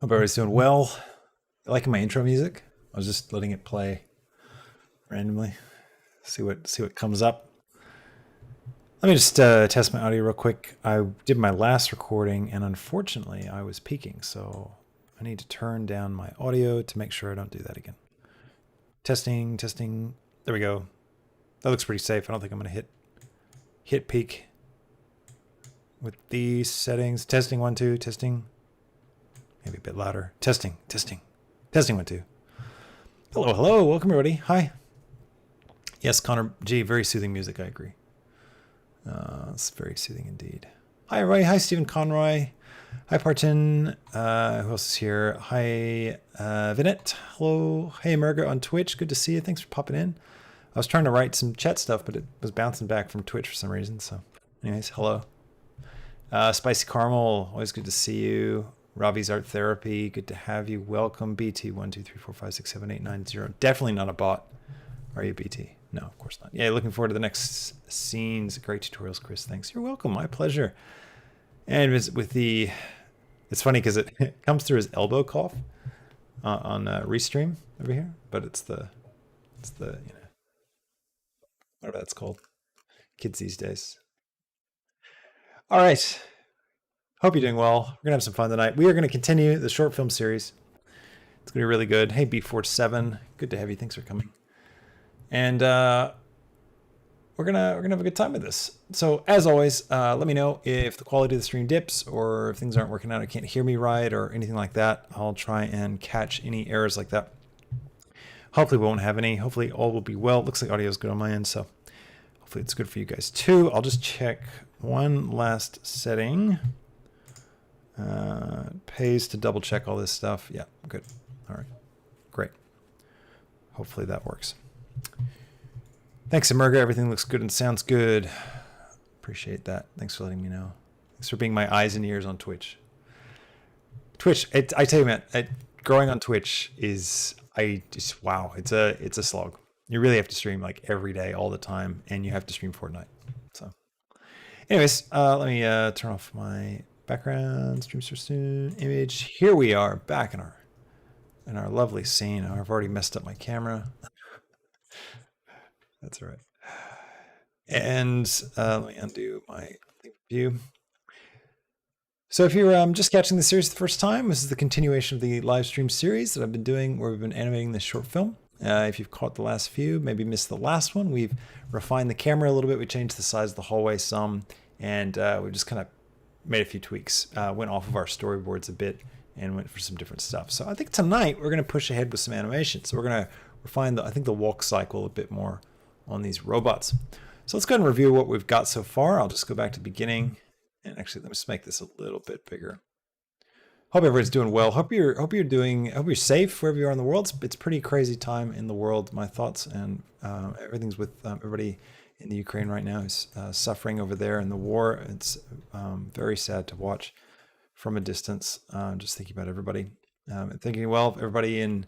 Hope everybody's doing well. Liking my intro music? I was just letting it play randomly. See what comes up. Let me just test my audio real quick. I did my last recording, and unfortunately, I was peaking, so I need to turn down my audio to make sure I don't do that again. Testing. There we go. That looks pretty safe. I don't think I'm going to hit peak with these settings. Testing 1 2. Testing. Maybe a bit louder. Testing 1 2. Hello. Welcome everybody. Hi. Yes, Connor G. Very soothing music. I agree. It's very soothing indeed. Hi everybody. Hi Stephen Conroy. Hi Parton. Who else is here? Hi Vinette. Hello. Hey Margaret on Twitch. Good to see you. Thanks for popping in. I was trying to write some chat stuff, but it was bouncing back from Twitch for some reason. So, anyways, hello. Spicy Caramel. Always good to see you. Ravi's Art Therapy. Good to have you. Welcome BT 1 2 3 4 5 6 7 8 9 0. Definitely not a bot. Are you BT? No, of course not. Yeah, looking forward to the next scenes. Great tutorials, Chris. Thanks. You're welcome. My pleasure. And with the, it's funny because it comes through as elbow cough on Restream over here, but it's the whatever that's called. Kids these days. All right. Hope you're doing well. We're gonna have some fun tonight. We are gonna continue the short film series. It's gonna be really good. Hey, B47, good to have you. Thanks for coming. And we're gonna have a good time with this. So as always, let me know if the quality of the stream dips or if things aren't working out, or can't hear me right or anything like that. I'll try and catch any errors like that. Hopefully we won't have any. Hopefully all will be well. It looks like audio is good on my end, so hopefully it's good for you guys too. I'll just check one last setting. Pays to double check all this stuff. Yeah, good. All right, great. Hopefully that works. Thanks, Emerga. Everything looks good and sounds good. Appreciate that. Thanks for letting me know. Thanks for being my eyes and ears on Twitch. I tell you, man, growing on Twitch is, wow, it's a slog. You really have to stream like every day, all the time, and you have to stream Fortnite. So, anyways, let me turn off my background, stream soon, image. Here we are back in our lovely scene. I've already messed up my camera. That's all right. And let me undo my view. So if you're just catching the series the first time, this is the continuation of the live stream series that I've been doing where we've been animating this short film. If you've caught the last few, maybe missed the last one, we've refined the camera a little bit. We changed the size of the hallway some, and we just kind of made a few tweaks, went off of our storyboards a bit and went for some different stuff. So I think tonight we're going to push ahead with some animation. So we're going to refine I think the walk cycle a bit more on these robots. So let's go ahead and review what we've got so far. I'll just go back to the beginning, and actually let me just make this a little bit bigger. Hope everybody's doing well. Hope you're safe wherever you are in the world. It's a pretty crazy time in the world. My thoughts and everything's with everybody in the Ukraine right now is suffering over there in the war. It's very sad to watch from a distance. Just thinking about everybody, and thinking well of everybody in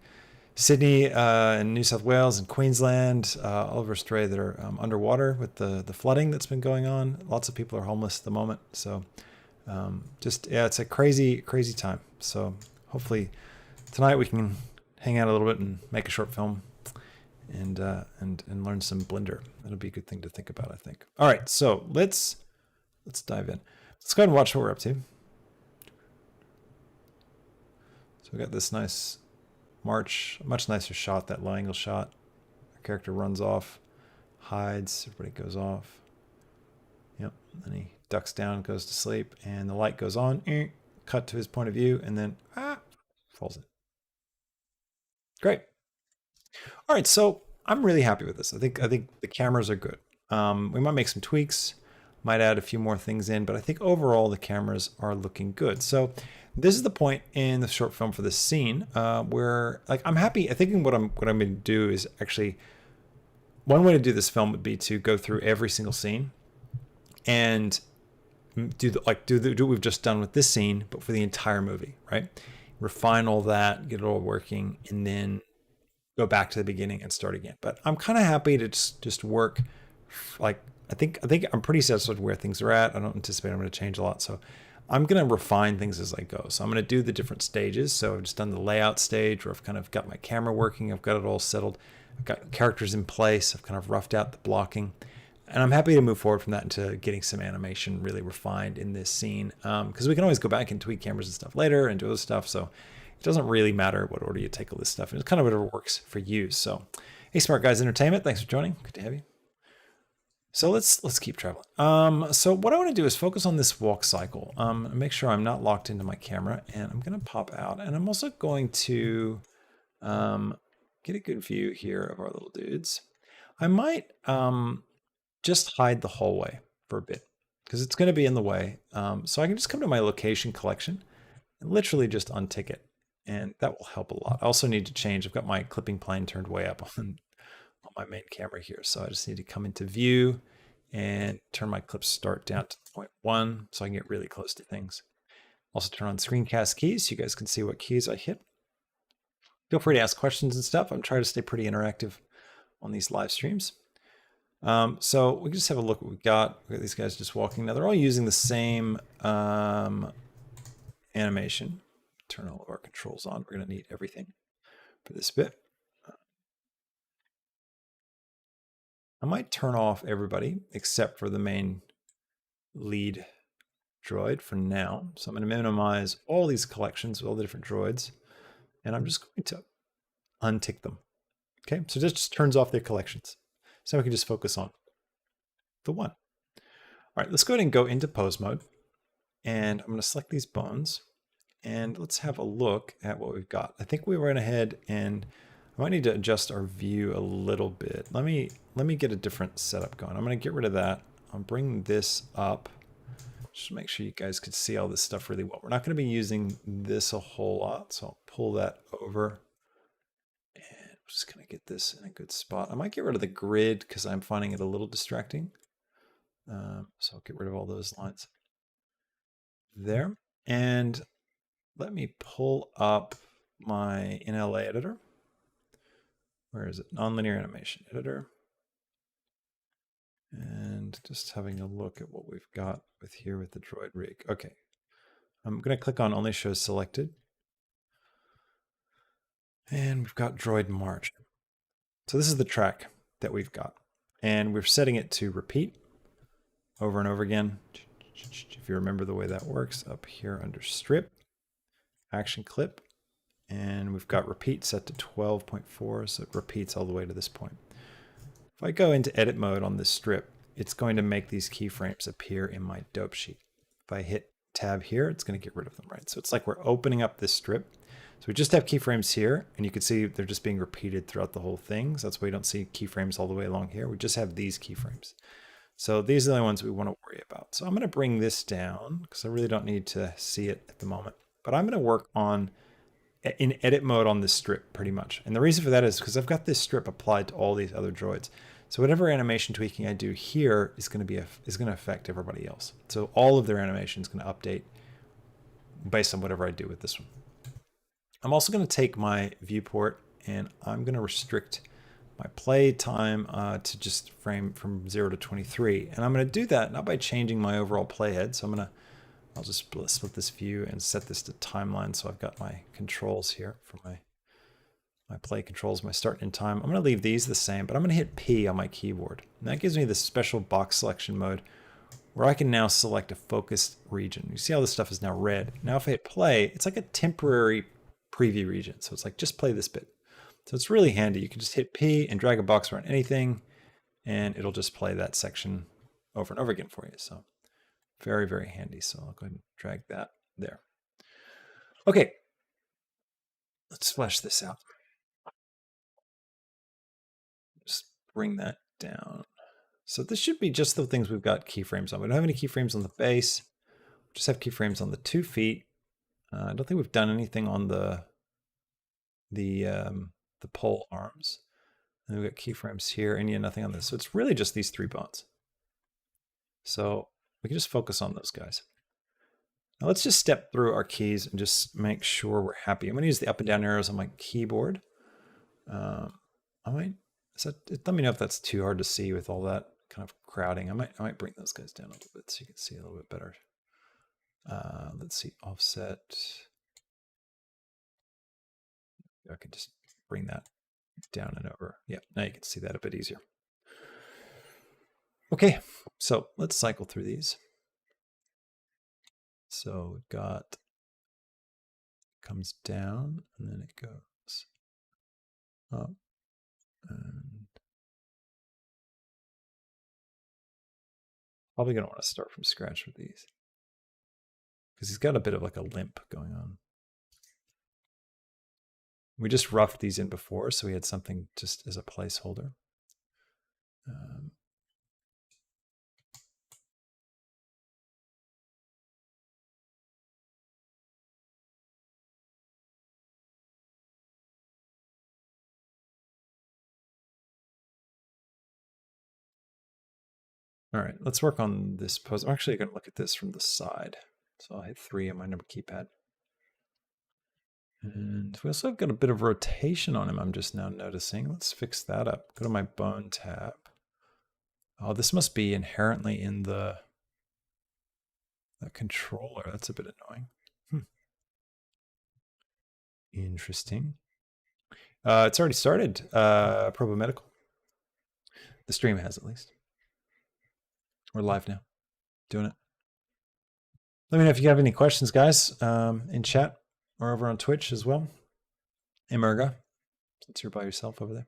Sydney and New South Wales and Queensland, all over Australia that are underwater with the flooding that's been going on. Lots of people are homeless at the moment. So it's a crazy time. So hopefully tonight we can hang out a little bit and make a short film and learn some Blender. That'll be a good thing to think about, I think. All right, so let's dive in. Let's go ahead and watch what we're up to. So we got this nice much nicer shot, that low angle shot. Our character runs off, hides, everybody goes off. Yep, then he ducks down, goes to sleep, and the light goes on. Cut to his point of view, and then falls in. Great. All right, so I'm really happy with this. I think the cameras are good. We might make some tweaks, might add a few more things in, but I think overall the cameras are looking good. So this is the point in the short film for this scene where, like, I'm happy. I think what I'm going to do is actually, one way to do this film would be to go through every single scene and do what we've just done with this scene, but for the entire movie, right? Refine all that, get it all working, and then go back to the beginning and start again. But I'm kind of happy to just work. Like, I think I'm pretty satisfied with where things are at. I don't anticipate I'm going to change a lot, so I'm going to refine things as I go. So I'm going to do the different stages. So I've just done the layout stage where I've kind of got my camera working. I've got it all settled. I've got characters in place. I've kind of roughed out the blocking. And I'm happy to move forward from that into getting some animation really refined in this scene. Because we can always go back and tweak cameras and stuff later and do other stuff. So it doesn't really matter what order you take all this stuff. And it's kind of whatever works for you. So, hey, Smart Guys Entertainment, thanks for joining. Good to have you. So let's keep traveling. So what I want to do is focus on this walk cycle. Make sure I'm not locked into my camera, and I'm going to pop out. And I'm also going to get a good view here of our little dudes. I might just hide the hallway for a bit because it's going to be in the way. So I can just come to my location collection and literally just untick it. And that will help a lot. I also need to change. I've got my clipping plane turned way up on my main camera here. So I just need to come into view and turn my clip start down to 0.1 so I can get really close to things. Also turn on screencast keys so you guys can see what keys I hit. Feel free to ask questions and stuff. I'm trying to stay pretty interactive on these live streams. So we can just have a look what we got. We got these guys just walking. Now they're all using the same animation. Turn all of our controls on. We're going to need everything for this bit. I might turn off everybody except for the main lead droid for now. So I'm going to minimize all these collections with all the different droids. And I'm just going to untick them. Okay, so this just turns off their collections. So we can just focus on the one. All right, let's go ahead and go into pose mode. And I'm going to select these bones. And let's have a look at what we've got. I think we went ahead and I might need to adjust our view a little bit. Let me get a different setup going. I'm going to get rid of that. I'll bring this up. Just to make sure you guys can see all this stuff really well. We're not going to be using this a whole lot. So I'll pull that over. And I'm just going to get this in a good spot. I might get rid of the grid because I'm finding it a little distracting. So I'll get rid of all those lines there. And let me pull up my NLA editor. Where is it? Nonlinear animation editor. And just having a look at what we've got with here with the droid rig. Okay. I'm going to click on only show selected. And we've got droid march. So this is the track that we've got. And we're setting it to repeat over and over again. If you remember the way that works, up here under strip, action clip. And we've got repeat set to 12.4, so it repeats all the way to this point. If I go into edit mode on this strip, it's going to make these keyframes appear in my dope sheet. If I hit tab here, it's going to get rid of them, right? So it's like we're opening up this strip. So we just have keyframes here, and you can see they're just being repeated throughout the whole thing. So that's why you don't see keyframes all the way along here. We just have these keyframes. So these are the only ones we want to worry about. So I'm going to bring this down because I really don't need to see it at the moment. But I'm going to work on in edit mode on this strip pretty much. And the reason for that is because I've got this strip applied to all these other droids. So whatever animation tweaking I do here is going to affect everybody else. So all of their animation is going to update based on whatever I do with this one. I'm also going to take my viewport and I'm going to restrict my play time to just frame from 0 to 23. And I'm going to do that not by changing my overall playhead. So I'll just split this view and set this to timeline. So I've got my controls here for my play controls, my start and end time. I'm going to leave these the same, but I'm going to hit P on my keyboard. And that gives me this special box selection mode where I can now select a focused region. You see how this stuff is now red. Now if I hit play, it's like a temporary preview region. So it's like, just play this bit. So it's really handy. You can just hit P and drag a box around anything, and it'll just play that section over and over again for you. So very, very handy. So I'll go ahead and drag that there. Okay, let's flesh this out. Just bring that down. So this should be just the things we've got keyframes on. We don't have any keyframes on the base. We just have keyframes on the 2 feet. I don't think we've done anything on the pole arms. And we've got keyframes here, and nothing on this. So it's really just these 3 bones. So we can just focus on those guys. Now let's just step through our keys and just make sure we're happy. I'm going to use the up and down arrows on my keyboard. Let me know if that's too hard to see with all that kind of crowding. I might bring those guys down a little bit so you can see a little bit better. Let's see, offset. I can just bring that down and over. Yeah, now you can see that a bit easier. Okay, so let's cycle through these. So we've got, comes down and then it goes up and probably gonna want to start from scratch with these because he's got a bit of like a limp going on. We just roughed these in before, so we had something just as a placeholder. All right, let's work on this pose. I'm actually going to look at this from the side. So I'll hit 3 on my number keypad. And we also have got a bit of rotation on him, I'm just now noticing. Let's fix that up. Go to my bone tab. Oh, this must be inherently in the controller. That's a bit annoying. Interesting. It's already started. Probo Medical. The stream has, at least. We're live now. Doing it. Let me know if you have any questions, guys, in chat or over on Twitch as well. Emerga, since you're by yourself over there.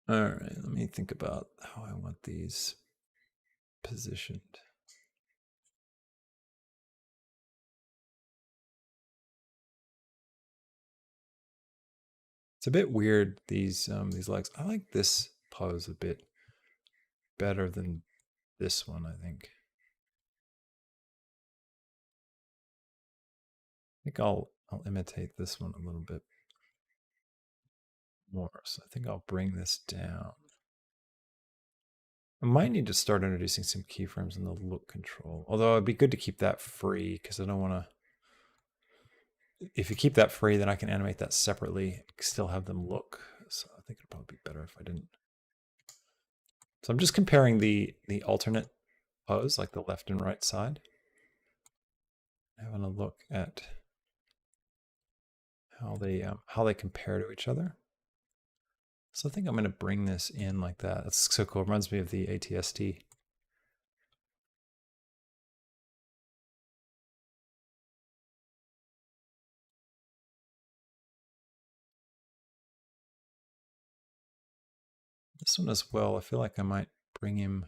All right, let me think about how I want these positioned. It's a bit weird, these legs. I like this pose a bit better than this one, I think. I think I'll imitate this one a little bit more. So I think I'll bring this down. I might need to start introducing some keyframes in the look control. Although it'd be good to keep that free because I don't want to. If you keep that free, then I can animate that separately, still have them look. So I think it'd probably be better if I didn't. So I'm just comparing the alternate pose, like the left and right side. Having a look at how they compare to each other. So I think I'm going to bring this in like that. That's so cool. It reminds me of the ATST. This one as well, I feel like I might bring him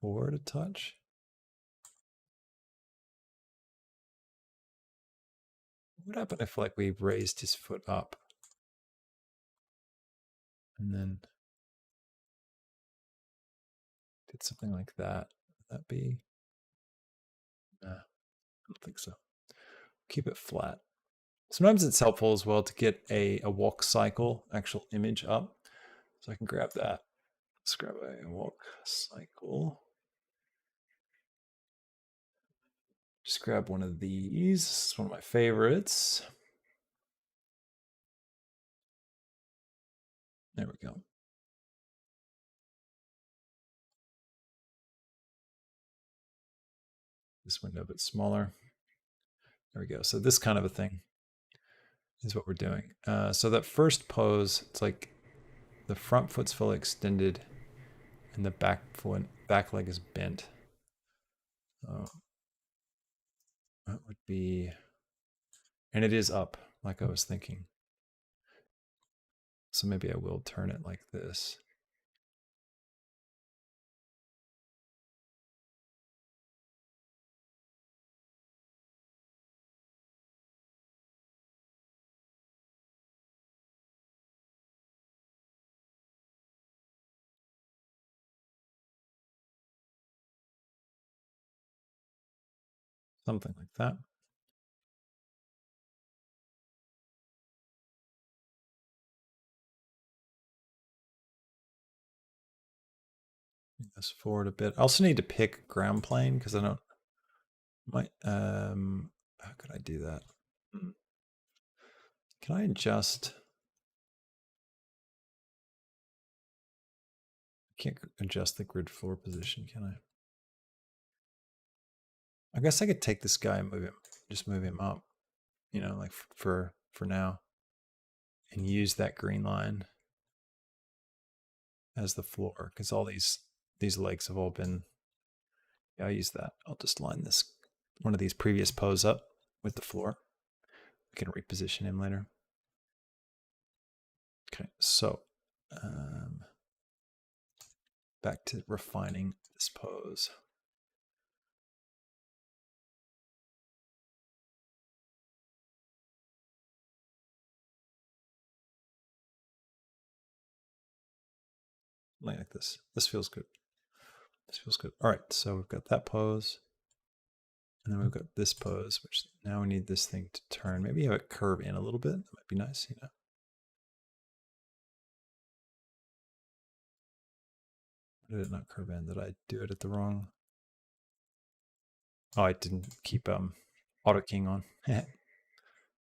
forward a touch. What would happen if like we raised his foot up? And then did something like that. Would that be? Nah, I don't think so. Keep it flat. Sometimes it's helpful as well to get a walk cycle, actual image up. So I can grab that. Let's grab a walk cycle. Just grab one of these. This is one of my favorites. There we go. This window a bit smaller. There we go. So this kind of a thing is what we're doing. So that first pose, it's like the front foot's fully extended and the back leg is bent. That would be, and it is up like I was thinking. So maybe I will turn it like this. Something like that. Bring this forward a bit. I also need to pick ground plane because I don't how could I do that? Can I adjust? I can't adjust the grid floor position, can I? I guess I could take this guy and just move him up, you know, like for now, and use that green line as the floor, because all these legs have all been. Yeah, I'll use that. I'll just line this one of these previous pose up with the floor. I can reposition him later. Okay, so back to refining this pose. Like this. This feels good. This feels good. All right, so we've got that pose. And then we've got this pose, which now we need this thing to turn. Maybe have it curve in a little bit. That might be nice, you know. Why did it not curve in? Did I do it at the wrong? Oh, I didn't keep auto king on. There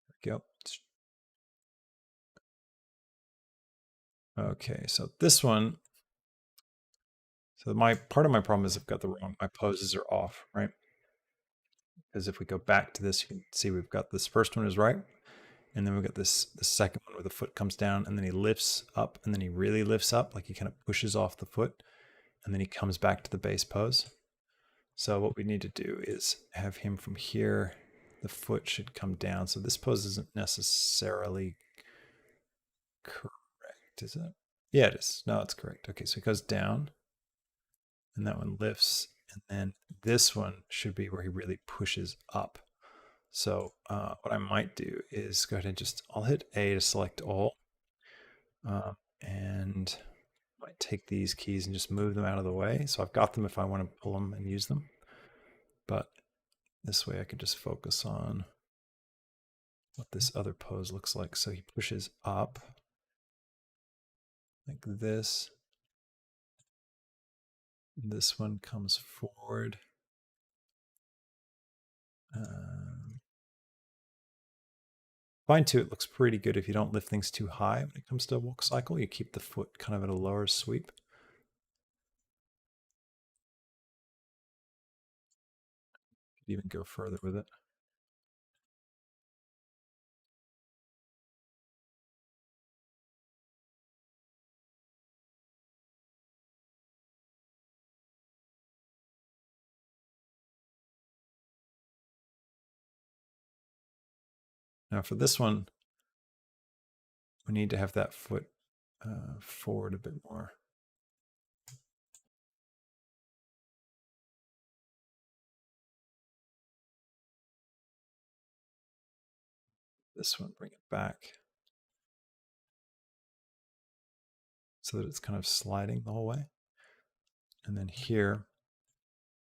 we go. Okay, so this one. So my part of my problem is I've got the wrong. My poses are off, right? Because if we go back to this, you can see we've got this first one is right, and then we've got this the second one where the foot comes down, and then he lifts up, and then he really lifts up, like he kind of pushes off the foot, and then he comes back to the base pose. So what we need to do is have him from here. The foot should come down. So this pose isn't necessarily correct, is it? Yeah, it is. No, it's correct. Okay, so it goes down, and that one lifts, and then this one should be where he really pushes up. So what I might do is go ahead and I'll hit A to select all, and I might take these keys and just move them out of the way. So I've got them if I want to pull them and use them. But this way I can just focus on what this other pose looks like. So he pushes up like this. This one comes forward. Fine too, it looks pretty good if you don't lift things too high when it comes to a walk cycle. You keep the foot kind of at a lower sweep. Could even go further with it. Now for this one, we need to have that foot forward a bit more. This one, bring it back so that it's kind of sliding the whole way. And then here,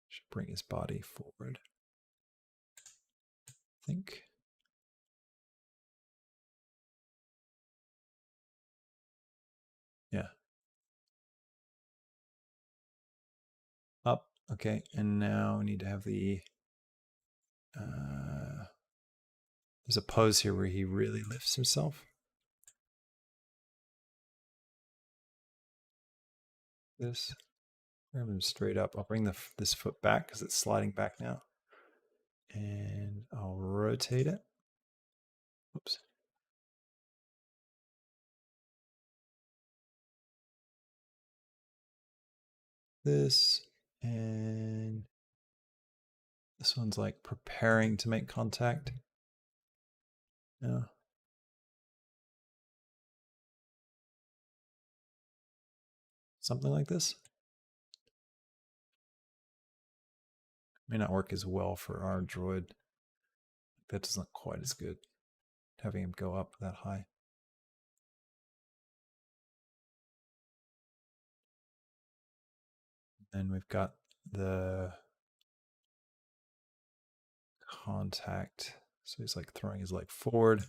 should bring his body forward. I think. Yeah. Up. Okay. And now we need to have the there's a pose here where he really lifts himself. This. Grab him straight up. I'll bring this foot back because it's sliding back now. And I'll rotate it. Oops. This and this one's like preparing to make contact. Yeah. Something like this. May not work as well for our droid. That doesn't look quite as good, having him go up that high. Then we've got the contact. So he's like throwing his leg forward.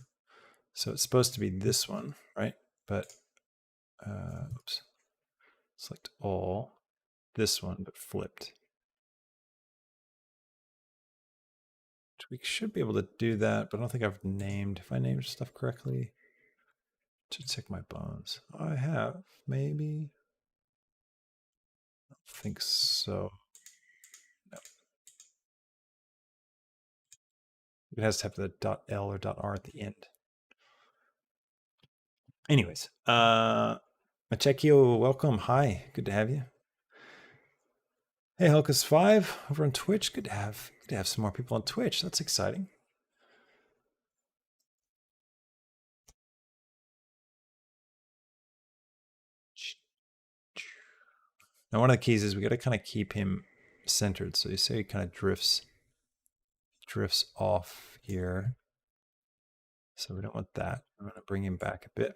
So it's supposed to be this one, right? But, oops. Select all. This one, but flipped. We should be able to do that, but I don't think I've named. If I named stuff correctly, to check my bones. I have, maybe. I don't think so. No. It has to have the .l or .r at the end. Anyways, Machekio, welcome. Hi, good to have you. Hey, Helkus5 over on Twitch. Good to have some more people on Twitch. That's exciting. Now, one of the keys is we got to kind of keep him centered. So you say he kind of drifts off here. So we don't want that. I'm going to bring him back a bit.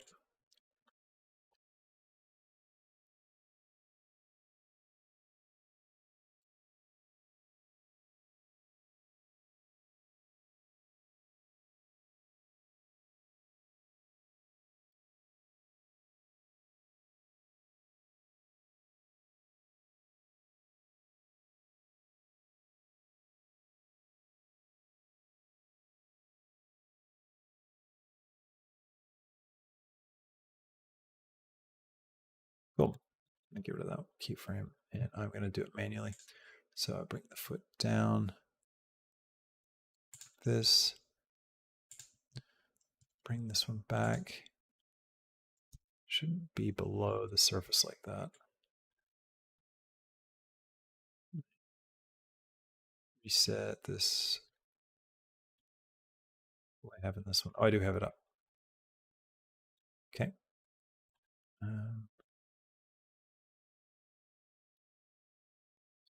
Cool. I'm going to get rid of that keyframe, and I'm going to do it manually. So I bring the foot down. This. Bring this one back. Shouldn't be below the surface like that. Reset this. What do I have in this one? Oh, I do have it up. Okay.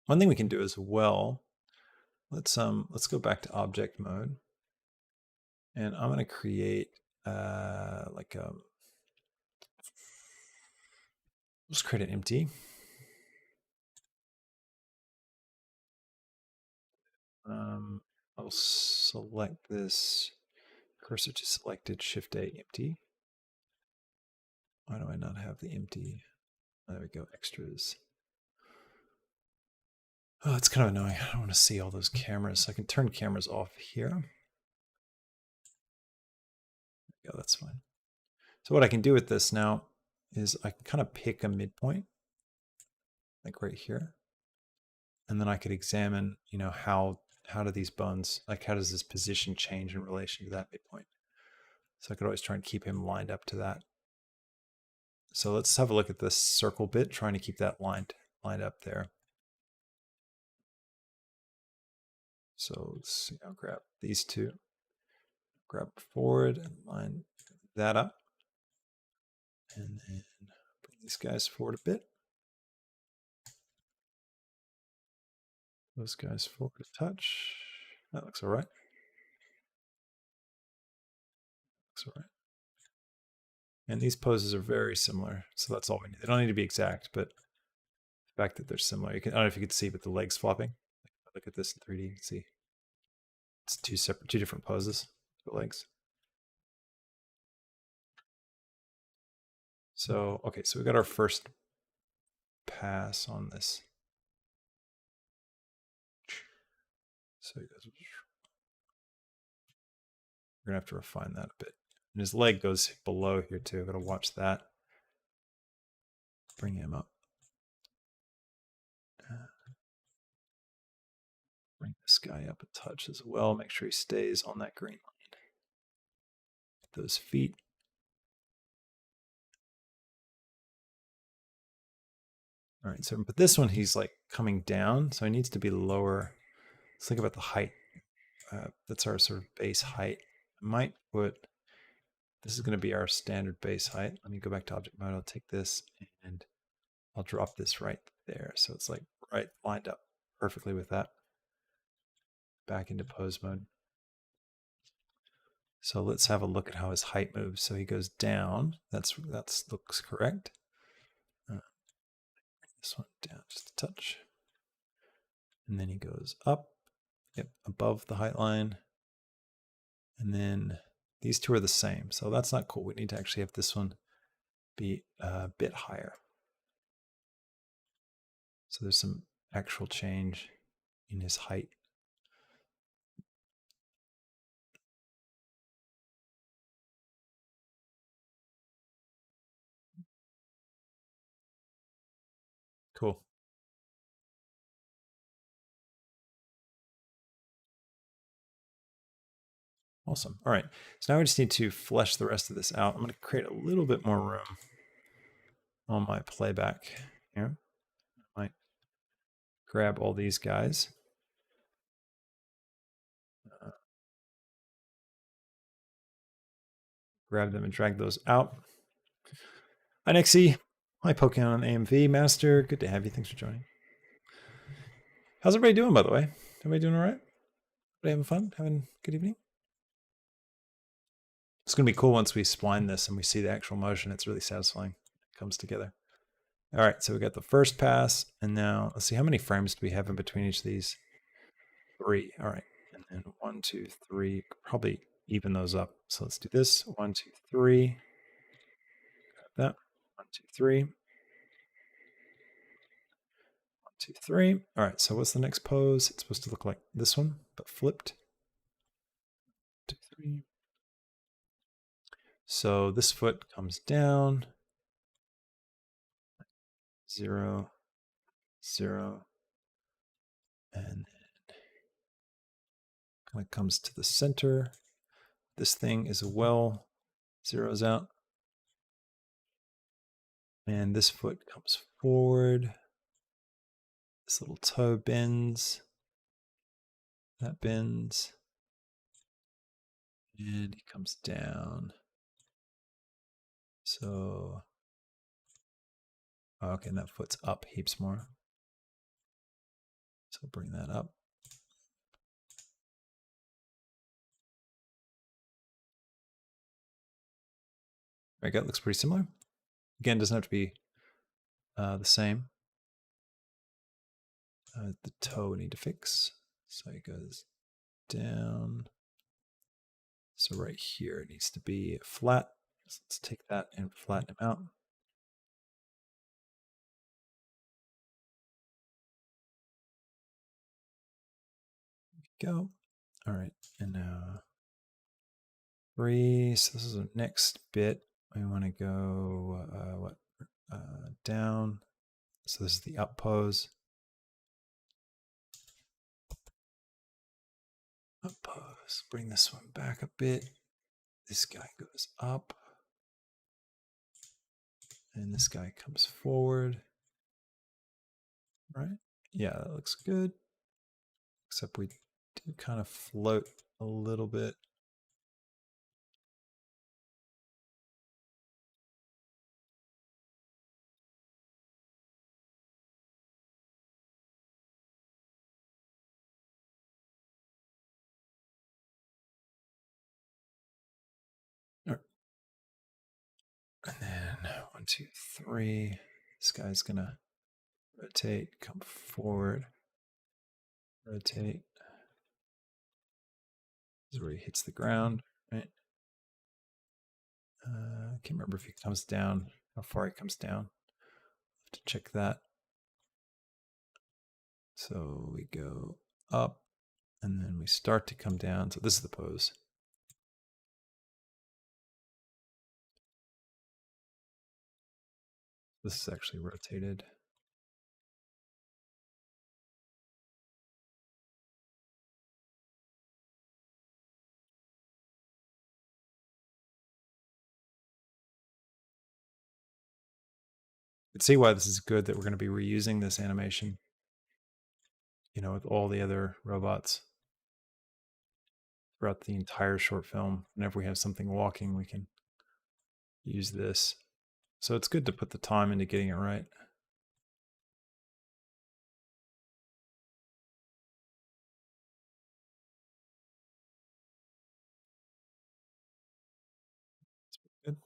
One thing we can do as well, let's go back to object mode, and I'm going to create like a, let's create an empty. I'll select this cursor to selected, Shift A, empty. Why do I not have the empty? There we go, extras. Oh, it's kind of annoying. I don't want to see all those cameras. I can turn cameras off here. Yeah, that's fine. So what I can do with this now is I can kind of pick a midpoint, like right here. And then I could examine, you know, how do these bones, like how does this position change in relation to that midpoint? So I could always try and keep him lined up to that. So let's have a look at this circle bit, trying to keep that lined up there. So let's see, I'll grab these two, grab forward and line that up. And then bring these guys forward a bit. Those guys forward a touch. That looks all right. Looks all right. And these poses are very similar, so that's all we need. They don't need to be exact, but the fact that they're similar. You can, I don't know if you could see, but the legs flopping. Look at this in 3D. You can see it's two different poses for legs. So okay, so we got our first pass on this. So he goes. We're gonna have to refine that a bit. And his leg goes below here too. Gotta watch that. Bring him up. Bring this guy up a touch as well. Make sure he stays on that green line. Those feet. All right, so but this one he's like coming down, so he needs to be lower. Let's think about the height. That's our sort of base height. I might put, this is going to be our standard base height. Let me go back to object mode. I'll take this and I'll drop this right there. So it's like right lined up perfectly with that. Back into pose mode. So let's have a look at how his height moves. So he goes down. That's looks correct. This one down just a touch. And then he goes up, yep, above the height line. And then these two are the same. So that's not cool. We need to actually have this one be a bit higher. So there's some actual change in his height. Cool. Awesome. All right. So now we just need to flesh the rest of this out. I'm going to create a little bit more room on my playback here. I might grab all these guys. Grab them and drag those out. Hi, Nixie. Hi, Pokemon AMV Master. Good to have you. Thanks for joining. How's everybody doing, by the way? Everybody doing all right? Everybody having fun? Having a good evening? It's going to be cool once we spline this and we see the actual motion. It's really satisfying. It comes together. All right, so we got the first pass, and now let's see, how many frames do we have in between each of these? 3. All right, and then 1, 2, 3. Probably even those up. So let's do this. 1, 2, 3. Got that. 1, 2, 3. 1, 2, 3. All right, so what's the next pose? It's supposed to look like this one, but flipped. 2, 3. So this foot comes down. 0, 0, and then kind of comes to the center. This thing is well, zeroes out. And this foot comes forward. This little toe bends. That bends. And he comes down. So, okay, and that foot's up heaps more. So bring that up. There we go, looks pretty similar. Again, doesn't have to be the same. The toe we need to fix. So it goes down. So right here it needs to be flat. So let's take that and flatten him out. There we go. All right, and now 3. So this is the next bit. We want to go down. So this is the up pose. Up pose. Bring this one back a bit. This guy goes up. And this guy comes forward. Right? Yeah, that looks good. Except we do kind of float a little bit. And then 1, 2, 3. This guy's gonna rotate, come forward, rotate. This is where he hits the ground, right? I can't remember if he comes down, how far he comes down. Have to check that. So we go up, and then we start to come down. So this is the pose. This is actually rotated. You can see why this is good that we're going to be reusing this animation, you know, with all the other robots throughout the entire short film. Whenever we have something walking, we can use this. So it's good to put the time into getting it right. Good.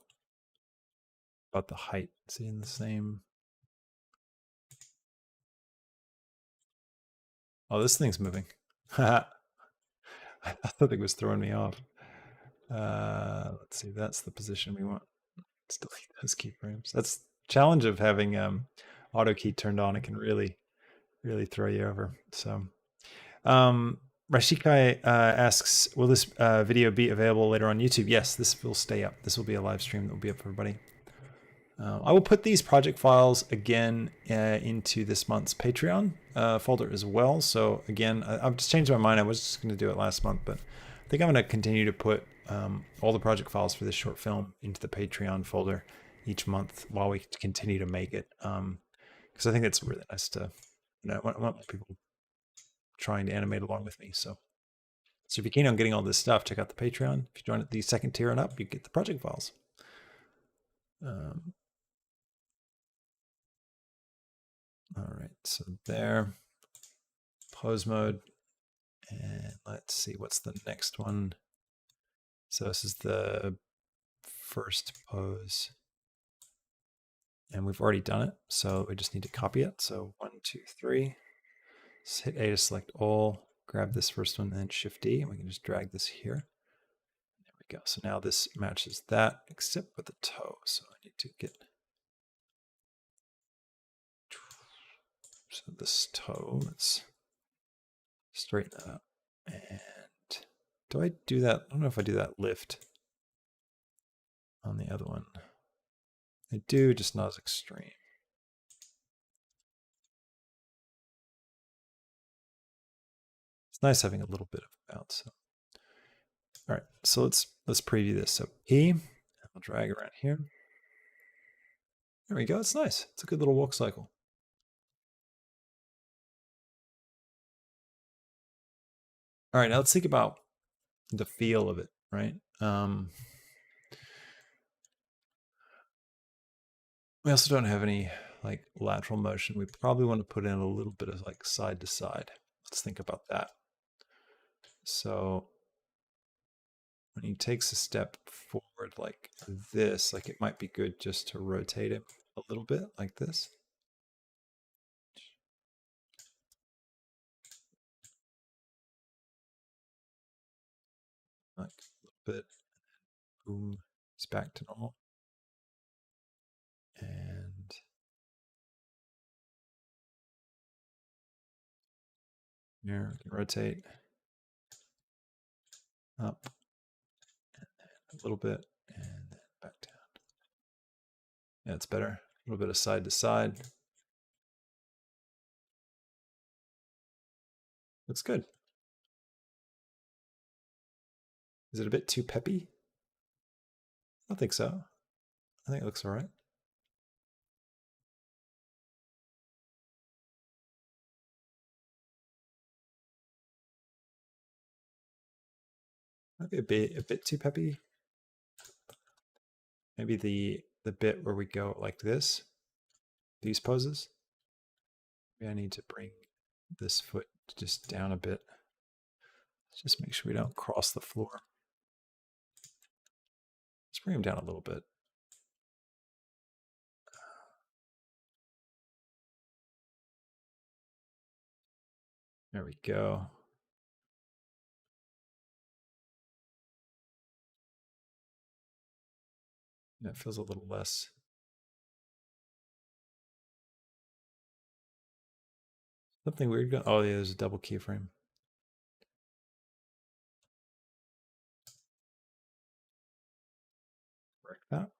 About the height, seeing the same. Oh, this thing's moving. I thought it was throwing me off. Let's see, that's the position we want. Let's delete those keyframes. That's the challenge of having auto key turned on. It can really throw you over. So Rashikai asks, will this video be available later on YouTube? Yes, this will stay up. This will be a live stream that will be up for everybody. I will put these project files again into this month's Patreon folder as well. So again, I've just changed my mind. I was just going to do it last month, but I think I'm going to continue to put all the project files for this short film into the Patreon folder each month while we continue to make it. Because I think it's really nice to, I want people trying to animate along with me. So if you're keen on getting all this stuff, check out the Patreon. If you join at the second tier and up, you get the project files. All right, so there, pose mode. And let's see, what's the next one? So this is the first pose. And we've already done it, so we just need to copy it. So 1, 2, 3. Just hit A to select all, grab this first one, and then Shift D, and we can just drag this here. There we go. So now this matches that, except with the toe. So I need to get, so this toe, let's straighten that up. And do I do that? I don't know if I do that lift on the other one. I do, just not as extreme. It's nice having a little bit of bounce. So. All right, so let's preview this. So P, and I'll drag around here. There we go. It's nice. It's a good little walk cycle. All right, now let's think about the feel of it, right? We also don't have any like lateral motion. We probably want to put in a little bit of like side to side. Let's think about that. So when he takes a step forward like this, like it might be good just to rotate him a little bit like this. Like a little bit, boom, he's back to normal. And here we can rotate up and then a little bit and then back down. Yeah, it's better. A little bit of side to side. Looks good. Is it a bit too peppy? I don't think so. I think it looks all right. Might be a bit too peppy. Maybe the bit where we go like this, these poses. Maybe I need to bring this foot just down a bit. Just make sure we don't cross the floor. Let's bring him down a little bit. There we go. That feels a little less. Something weird going. Oh yeah, there's a double keyframe. Correct that.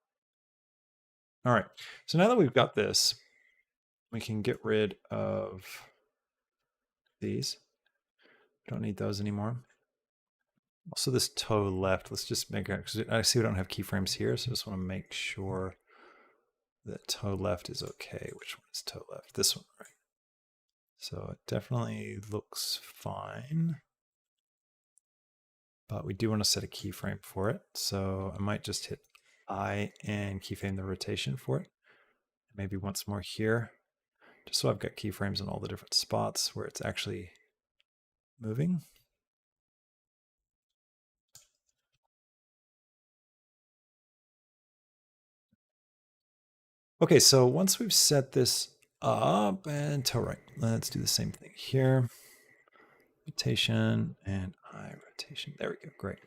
All right. So now that we've got this, we can get rid of these. We don't need those anymore. Also this toe left, let's just make it, because I see we don't have keyframes here, so I just want to make sure that toe left is okay. Which one is toe left? This one, right? So it definitely looks fine, but we do want to set a keyframe for it. So I might just hit I and keyframe the rotation for it. Maybe once more here, just so I've got keyframes in all the different spots where it's actually moving. Okay, so once we've set this up and toe right, let's do the same thing here. Rotation and eye rotation. There we go, great.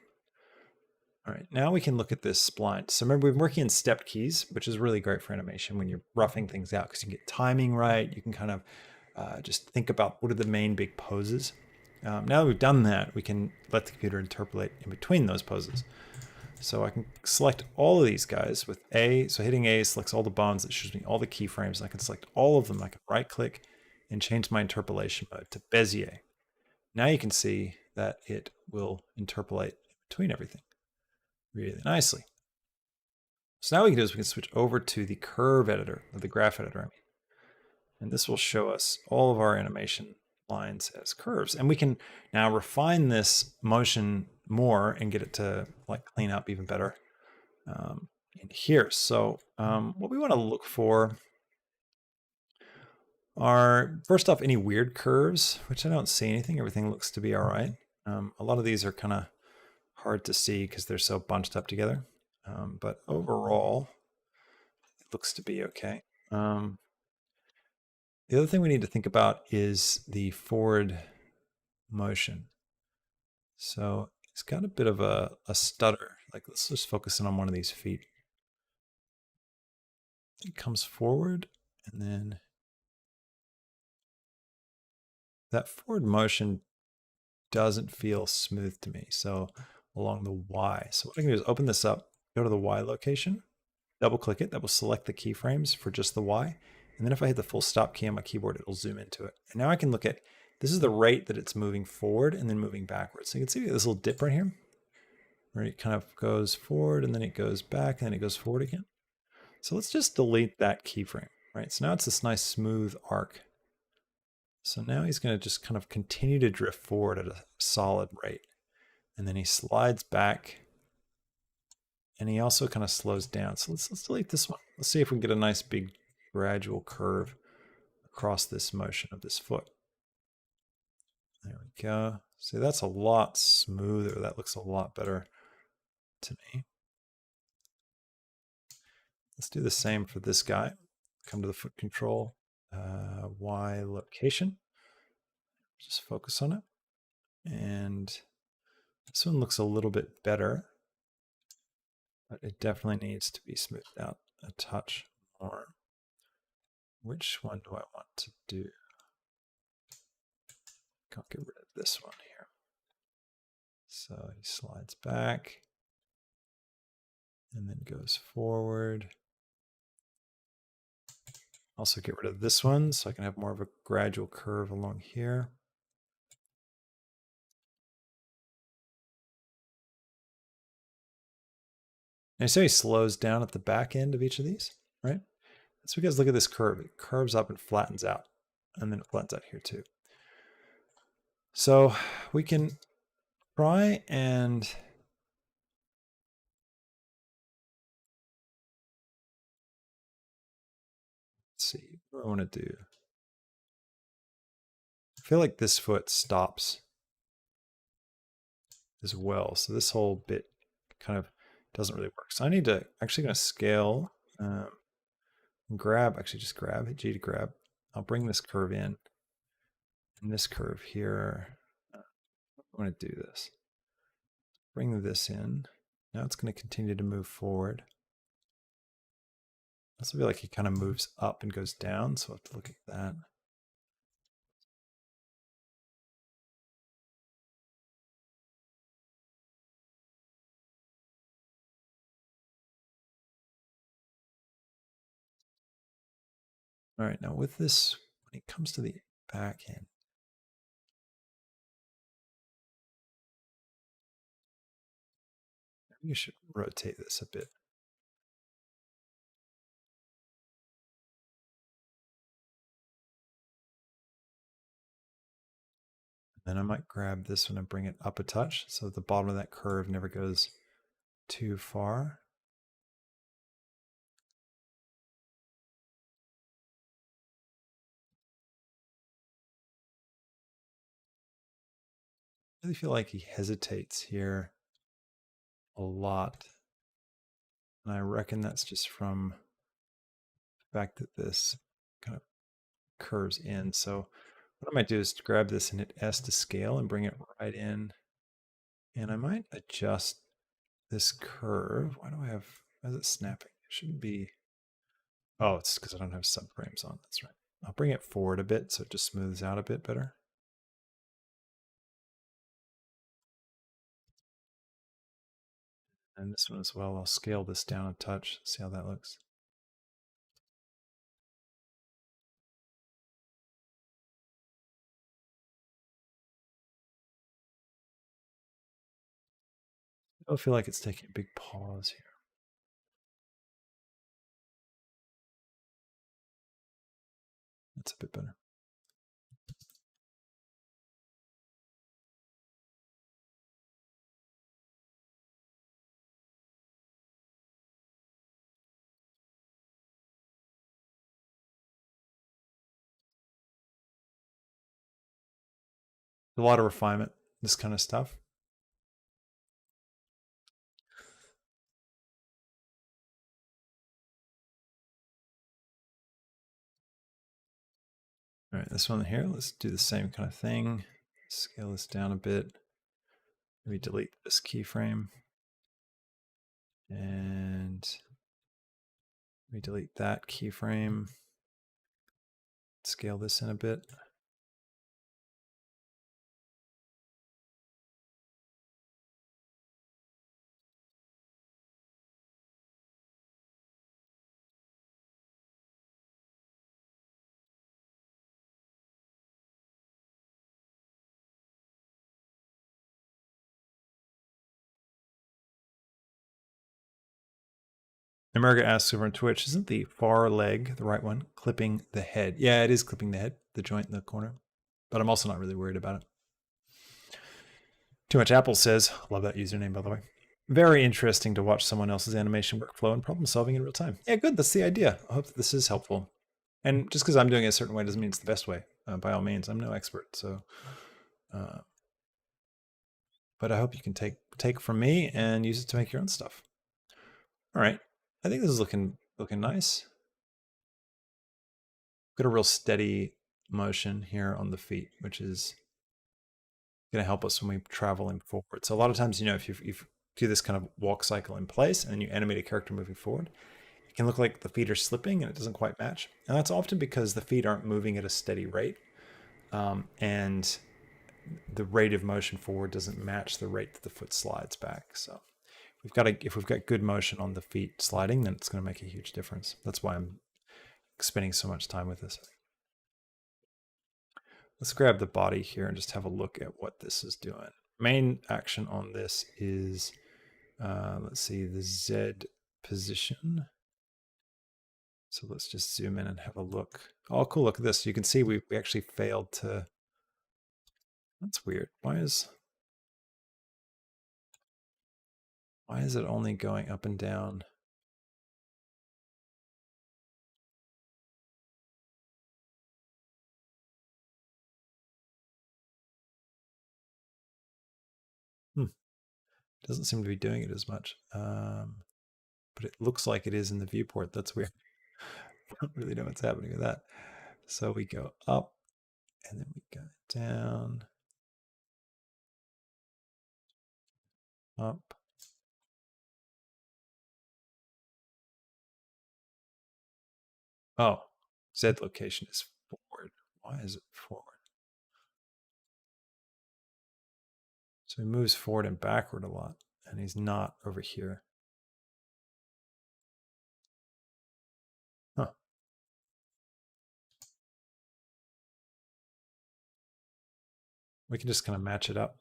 All right, now we can look at this spline. So remember, we've been working in stepped keys, which is really great for animation when you're roughing things out because you can get timing right. You can kind of just think about what are the main big poses. Now that we've done that, we can let the computer interpolate in between those poses. So I can select all of these guys with A. So hitting A selects all the bones. It shows me all the keyframes. I can select all of them. I can right click and change my interpolation mode to Bezier. Now you can see that it will interpolate between everything really nicely. So now what we can do is we can switch over to the curve editor, or the graph editor, I mean. And this will show us all of our animation lines as curves. And we can now refine this motion more and get it to like clean up even better in here. So what we want to look for are, first off, any weird curves, which I don't see anything. Everything looks to be all right. A lot of these are kind of hard to see because they're so bunched up together. But overall, it looks to be okay. The other thing we need to think about is the forward motion. So it's got a bit of a stutter. Like, let's just focus in on one of these feet. It comes forward, and then that forward motion doesn't feel smooth to me. So along the Y. So what I can do is open this up, go to the Y location, double click it. That will select the keyframes for just the Y. And then if I hit the full stop key on my keyboard, it'll zoom into it. And now I can look at, this is the rate that it's moving forward and then moving backwards. So you can see this little dip right here, where it kind of goes forward and then it goes back and then it goes forward again. So let's just delete that keyframe, right? So now it's this nice smooth arc. So now he's going to just kind of continue to drift forward at a solid rate. And then he slides back and he also kind of slows down. So let's delete this one. Let's see if we can get a nice big gradual curve across this motion of this foot. There we go. See, that's a lot smoother. That looks a lot better to me. Let's do the same for this guy. Come to the foot control, Y location. Just focus on it. And this one looks a little bit better, but it definitely needs to be smoothed out a touch more. Which one do I want to do? I'll get rid of this one here. So he slides back and then goes forward. Also get rid of this one so I can have more of a gradual curve along here. And so he slows down at the back end of each of these, right? That's because look at this curve. It curves up and flattens out. And then it flattens out here too. So we can try and let's see what I want to do. I feel like this foot stops as well. So this whole bit kind of doesn't really work. So I need to actually going to scale, grab, actually just grab, hit G to grab. I'll bring this curve in and this curve here. I want to do this. Bring this in. Now it's going to continue to move forward. I also feel like it kind of moves up and goes down, so I'll have to look at that. All right, now with this, when it comes to the back end, you should rotate this a bit. Then I might grab this one and bring it up a touch so that the bottom of that curve never goes too far. I really feel like he hesitates here a lot. And I reckon that's just from the fact that this kind of curves in. So what I might do is grab this and hit S to scale and bring it right in. And I might adjust this curve. Why is it snapping? It shouldn't be. Oh, it's because I don't have subframes on. That's right. I'll bring it forward a bit so it just smooths out a bit better. And this one as well. I'll scale this down a touch, see how that looks. I feel like it's taking a big pause here. That's a bit better. A lot of refinement, this kind of stuff. All right, this one here, let's do the same kind of thing. Scale this down a bit. Maybe delete this keyframe. And we delete that keyframe. Scale this in a bit. America asks over on Twitch, isn't the far leg, the right one, clipping the head? Yeah, it is clipping the head, the joint in the corner. But I'm also not really worried about it. Too Much Apple says, love that username, by the way. Very interesting to watch someone else's animation workflow and problem solving in real time. Yeah, good. That's the idea. I hope that this is helpful. And just because I'm doing it a certain way doesn't mean it's the best way. By all means, I'm no expert. So, but I hope you can take from me and use it to make your own stuff. All right, I think this is looking nice. Got a real steady motion here on the feet, which is going to help us when we traveling forward. So a lot of times, if you do this kind of walk cycle in place and then you animate a character moving forward, it can look like the feet are slipping and it doesn't quite match. And that's often because the feet aren't moving at a steady rate. And the rate of motion forward doesn't match the rate that the foot slides back. So if we've got good motion on the feet sliding, then it's going to make a huge difference. That's why I'm spending so much time with this. Let's grab the body here and just have a look at what this is doing. Main action on this is, let's see, the Z position. So let's just zoom in and have a look. Oh, cool, look at this. You can see we actually failed to, that's weird. Why is it only going up and down? Doesn't seem to be doing it as much. But it looks like it is in the viewport. That's weird. I don't really know what's happening with that. So we go up and then we go down, up. Oh, Z location is forward. Why is it forward? So he moves forward and backward a lot, and he's not over here. Huh. We can just kind of match it up.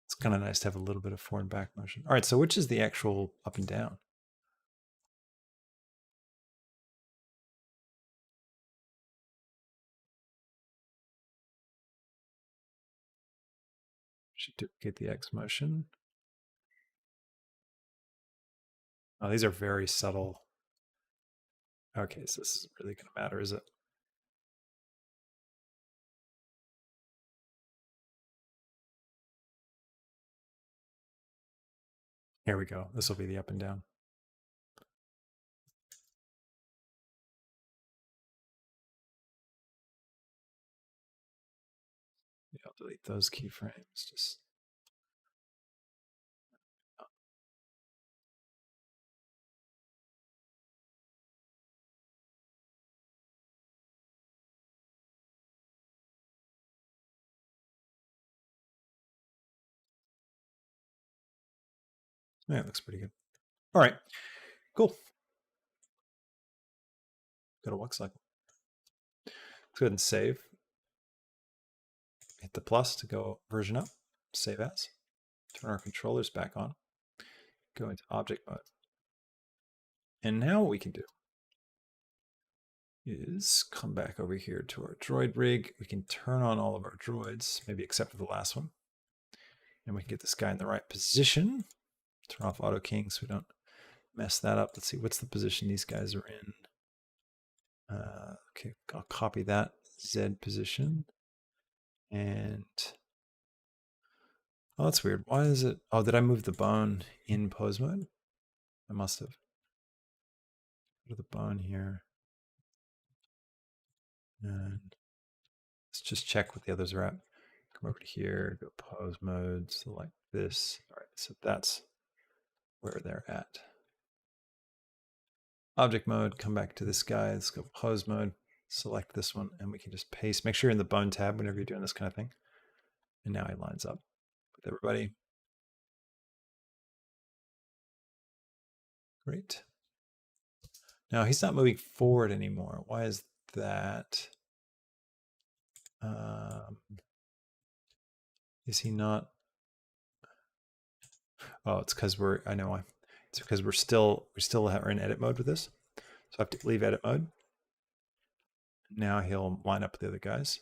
It's kind of nice to have a little bit of forward and back motion. All right, so which is the actual up and down? Should duplicate the X motion. Oh, these are very subtle. Okay, so this isn't really going to matter, is it? Here we go. This will be the up and down. Yeah, I'll delete those keyframes. Just Yeah, it looks pretty good. All right, cool. Go to walk cycle. Let's go ahead and save. Hit the plus to go version up. Save as. Turn our controllers back on. Go into object mode. And now what we can do is come back over here to our droid rig. We can turn on all of our droids, maybe except for the last one. And we can get this guy in the right position. Turn off auto king so we don't mess that up. Let's see, what's the position these guys are in? Okay, I'll copy that Z position. And, oh, that's weird. Why is it, oh, did I move the bone in pose mode? I must have. Go to the bone here. And let's just check what the others are at. Come over to here, go pose mode, select this. All right, so that's where they're at. Object mode, come back to this guy. Let's go pose mode, select this one, and we can just paste. Make sure you're in the bone tab whenever you're doing this kind of thing. And now he lines up with everybody. Great. Now he's not moving forward anymore. Why is that? Is he not? Oh, it's because I know why. It's because we still are in edit mode with this. So I have to leave edit mode. Now he'll line up with the other guys.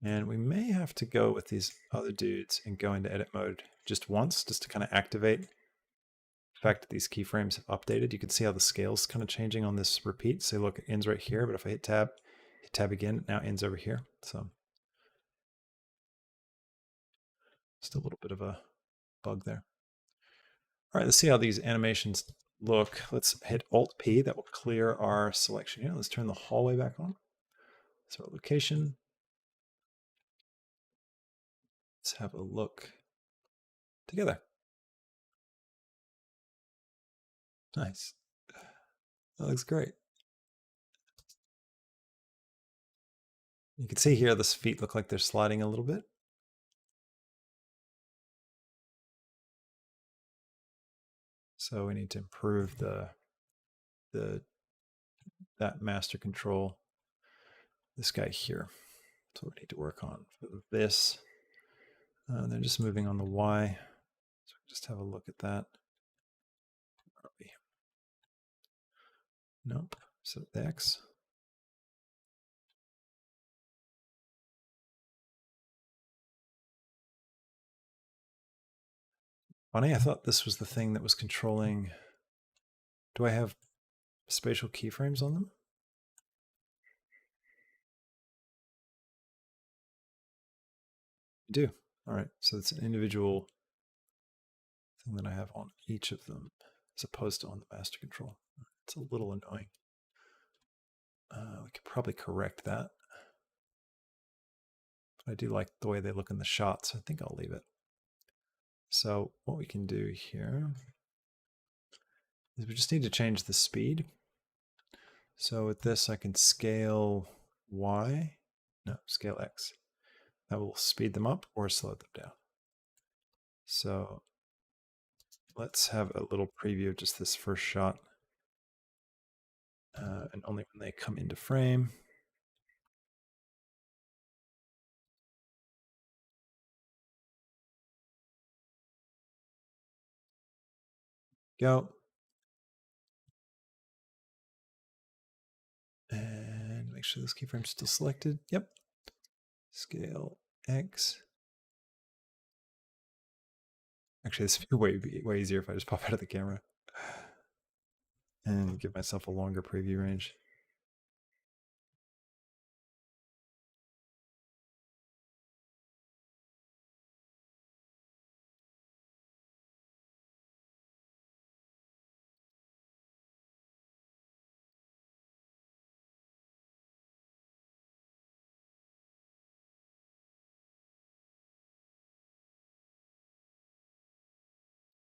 And we may have to go with these other dudes and go into edit mode just once, just to kind of activate the fact that these keyframes have updated. You can see how the scale's kind of changing on this repeat. So look, it ends right here, but if I hit tab again, it now ends over here. So still a little bit of a bug there. All right, let's see how these animations look. Let's hit Alt-P. That will clear our selection here. Let's turn the hallway back on. So our location. Let's have a look together. Nice. That looks great. You can see here the feet look like they're sliding a little bit. So we need to improve that master control. This guy here. That's what we need to work on for this. They're just moving on the Y. So just have a look at that. Where are we? Nope. So the X. Funny, I thought this was the thing that was controlling. Do I have spatial keyframes on them? I do. All right, so it's an individual thing that I have on each of them as opposed to on the master control. It's a little annoying. We could probably correct that. But I do like the way they look in the shot, so I think I'll leave it. So what we can do here is we just need to change the speed. So with this, I can scale Y, no, scale X. That will speed them up or slow them down. So let's have a little preview of just this first shot. And only when they come into frame. Go. And make sure this keyframe's still selected. Yep. Scale X. Actually, this would be way easier if I just pop out of the camera and give myself a longer preview range.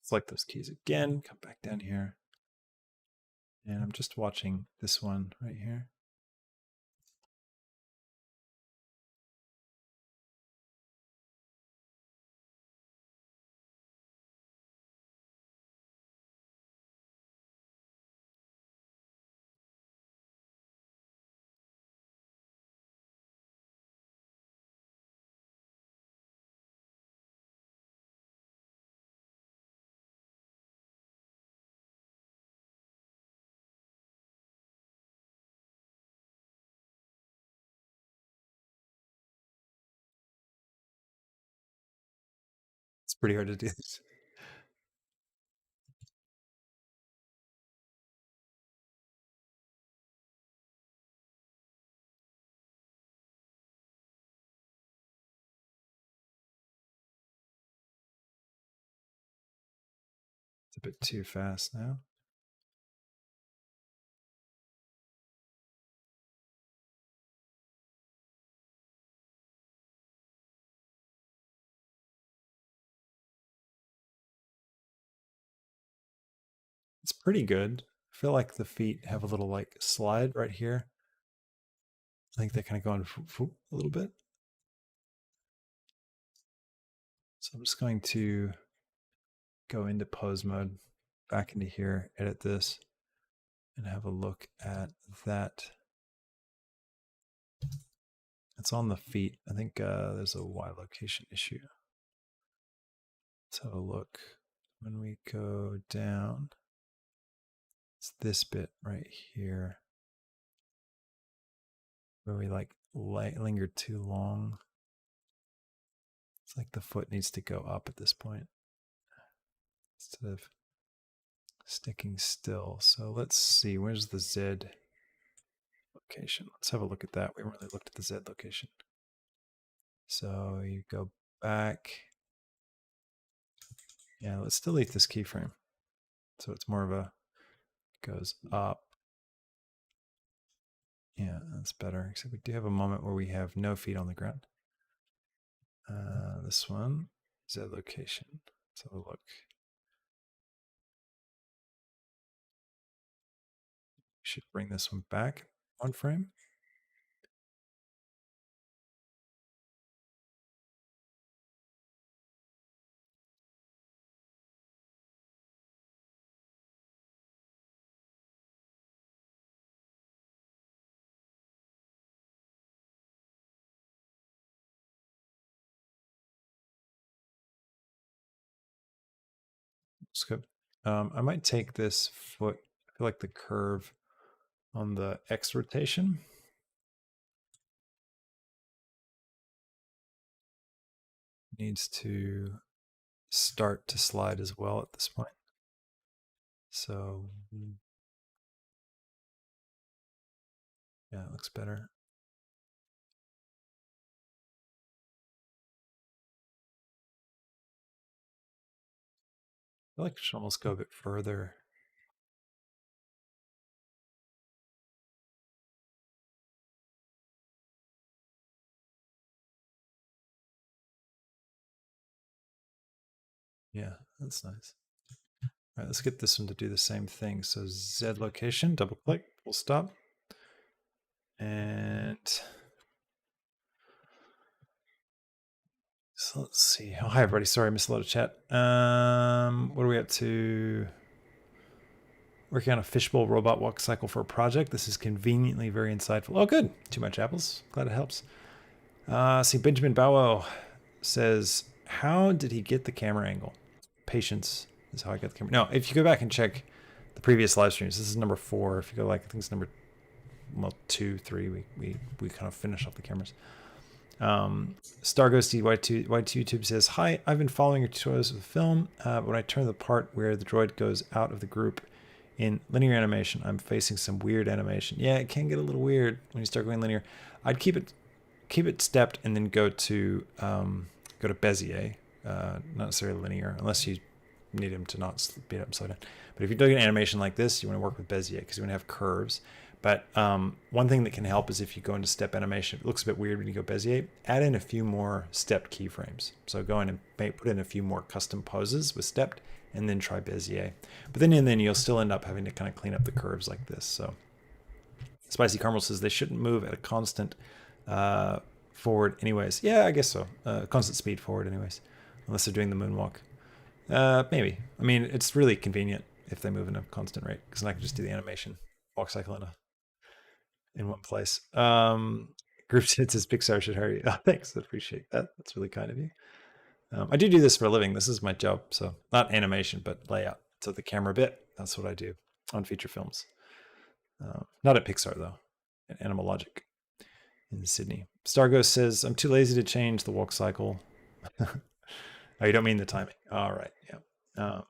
Select those keys again, come back down here. And I'm just watching this one right here. It's pretty hard to do this. It's a bit too fast now. It's pretty good. I feel like the feet have a little like slide right here. I think they kind of go on a little bit. So I'm just going to go into pose mode, back into here, edit this, and have a look at that. It's on the feet. I think there's a Y location issue. Let's have a look. When we go down, it's this bit right here where we like linger too long. It's like the foot needs to go up at this point instead of sticking still. So let's see, where's the Z location? Let's have a look at that. We haven't really looked at the Z location. So you go back. Yeah, let's delete this keyframe. So it's more of a, goes up. Yeah, that's better. Except we do have a moment where we have no feet on the ground. This one, Z location. Let's have a look. Should bring this one back one frame. That's good. I might take this foot, I feel like the curve on the X rotation. Needs to start to slide as well at this point. So yeah, it looks better. I feel like I should almost go a bit further. Yeah, that's nice. All right, let's get this one to do the same thing. So Z location, double click, full stop. And so let's see. Oh, hi everybody. Sorry, I missed a lot of chat. What are we up to? Working on a fishbowl robot walk cycle for a project. This is conveniently very insightful. Oh, good. Too much apples. Glad it helps. See, Benjamin Bowo says, how did he get the camera angle? Patience is how I got the camera. No, if you go back and check the previous live streams, this is number 4. If you go like, I think it's number 2, 3, we kind of finish off the cameras. Starghosty Y2 YouTube says, hi, I've been following your tutorials of the film. When I turn the part where the droid goes out of the group in linear animation, I'm facing some weird animation. Yeah, it can get a little weird when you start going linear. I'd keep it stepped and then go to Bezier, not necessarily linear, unless you need him to not speed up and slow down. But if you're doing an animation like this, you want to work with Bezier because you want to have curves. But one thing that can help is if you go into step animation, it looks a bit weird when you go Bezier, add in a few more stepped keyframes. So go in and put in a few more custom poses with stepped, and then try Bezier. But then you'll still end up having to kind of clean up the curves like this. So Spicy Caramel says they shouldn't move at a constant forward anyways. Yeah, I guess so. Constant speed forward anyways, unless they're doing the moonwalk. Maybe. I mean, it's really convenient if they move in a constant rate, because then I can just do the animation walk cycle in one place. Group says Pixar should hire you. Oh, thanks. I appreciate that. That's really kind of you. I do this for a living. This is my job. So not animation, but layout. So the camera bit, that's what I do on feature films. Not at Pixar though, at Animal Logic in Sydney. Starghost says, I'm too lazy to change the walk cycle. Oh, you don't mean the timing. All right. Yeah.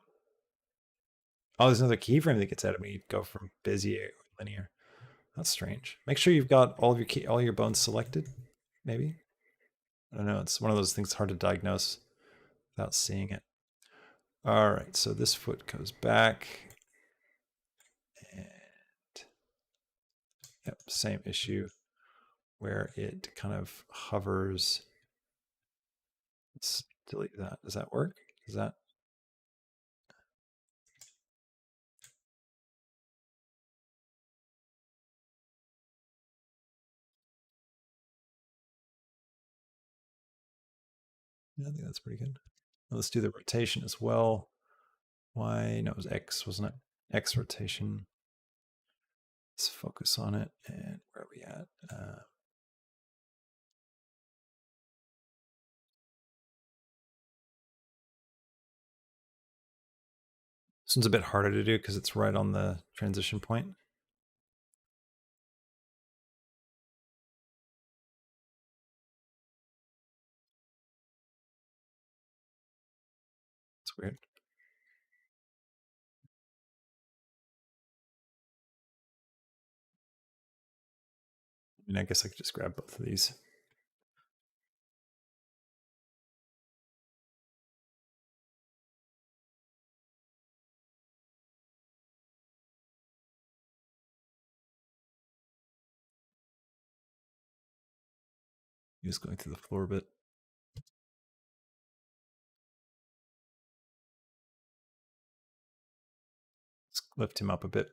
Oh, there's another keyframe that gets added when you go from Bezier or linear. That's strange. Make sure you've got all of your all your bones selected. Maybe. I don't know. It's one of those things hard to diagnose without seeing it. All right. So this foot goes back. And yep, same issue where it kind of hovers. Let's delete that. Does that work? Does that? Yeah, I think that's pretty good. Let's do the rotation as well. Y, no, it was X, wasn't it? X rotation. Let's focus on it. And where are we at? This one's a bit harder to do because it's right on the transition point. It's weird. I mean, I guess I could just grab both of these. Just going through the floor a bit. Let's lift him up a bit.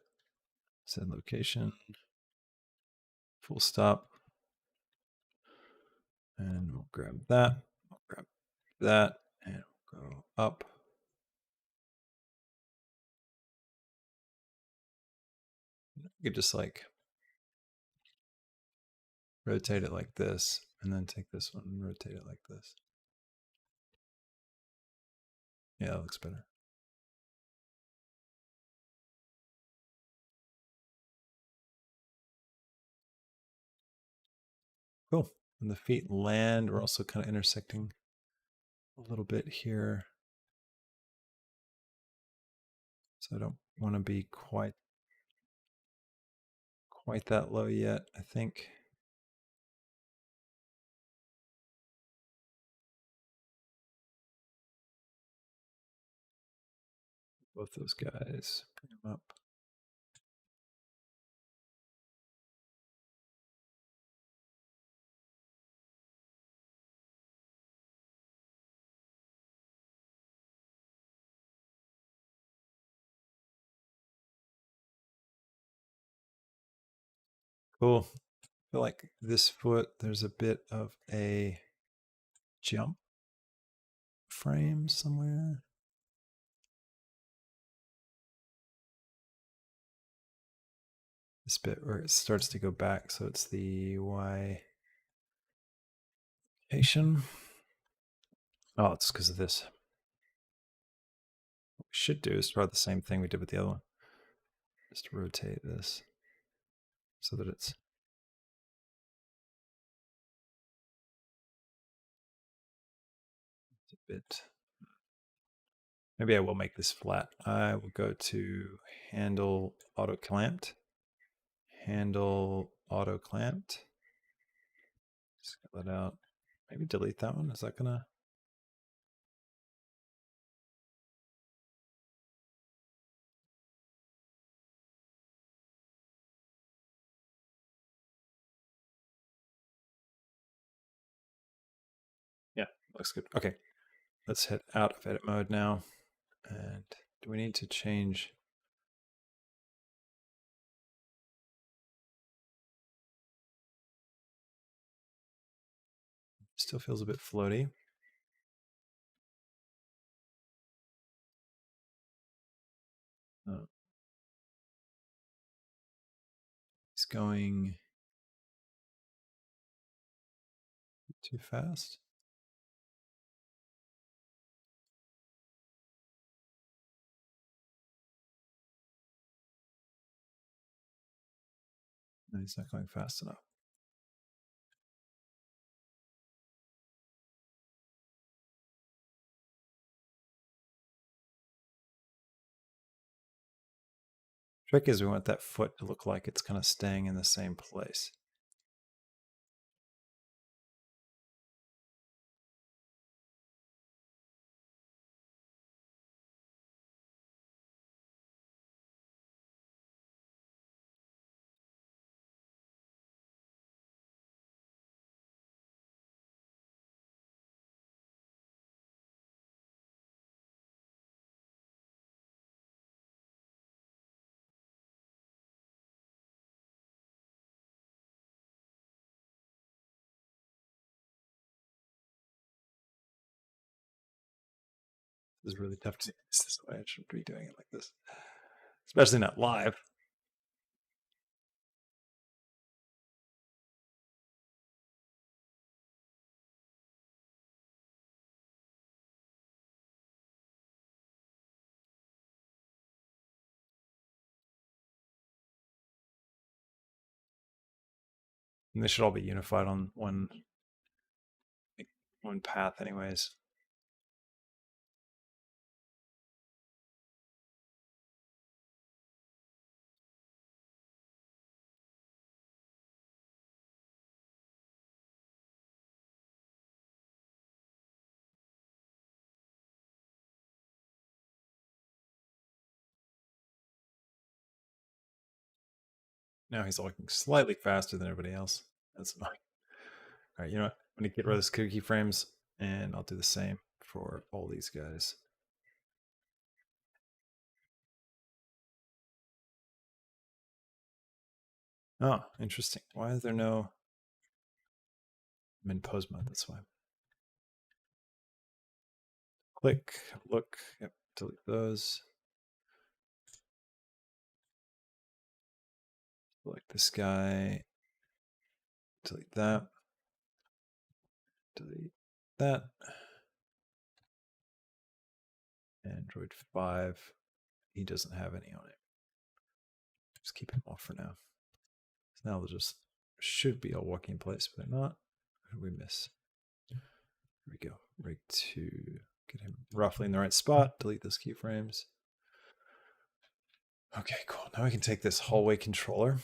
Set location. Full stop. And we'll grab that. We'll grab that. And we'll go up. You could just like rotate it like this, and then take this one and rotate it like this. Yeah, that looks better. Cool. And the feet land. We're also kind of intersecting a little bit here. So I don't want to be quite that low yet, I think. Both those guys, bring them up. Cool. I feel like this foot, there's a bit of a jump frame somewhere. This bit where it starts to go back, so it's the Y location. Oh, it's because of this. What we should do is try the same thing we did with the other one. Just rotate this so that it's a bit. Maybe I will make this flat. I will go to handle auto clamped. Handle auto clamped. Just get that out. Maybe delete that one. Is that gonna? Yeah, looks good. Okay, let's head out of edit mode now. And do we need to change? Still feels a bit floaty. It's going too fast. No, he's not going fast enough. Trick is we want that foot to look like it's kind of staying in the same place. This is really tough to do this way. I shouldn't be doing it like this, especially not live. And they should all be unified on one path anyways. Now he's looking slightly faster than everybody else. That's annoying. All right, you know what? I'm going to get rid of those cookie frames, and I'll do the same for all these guys. Oh, interesting. Why is there no... I'm in pose mode, that's why. Click, look, yep, delete those. Select this guy, delete that, delete that. Android 5, he doesn't have any on it. Just keep him off for now. So now they'll just should be all working in place, but they're not. What did we miss? Here we go. Rig 2. Get him roughly in the right spot. Delete those keyframes. Okay, cool. Now we can take this hallway controller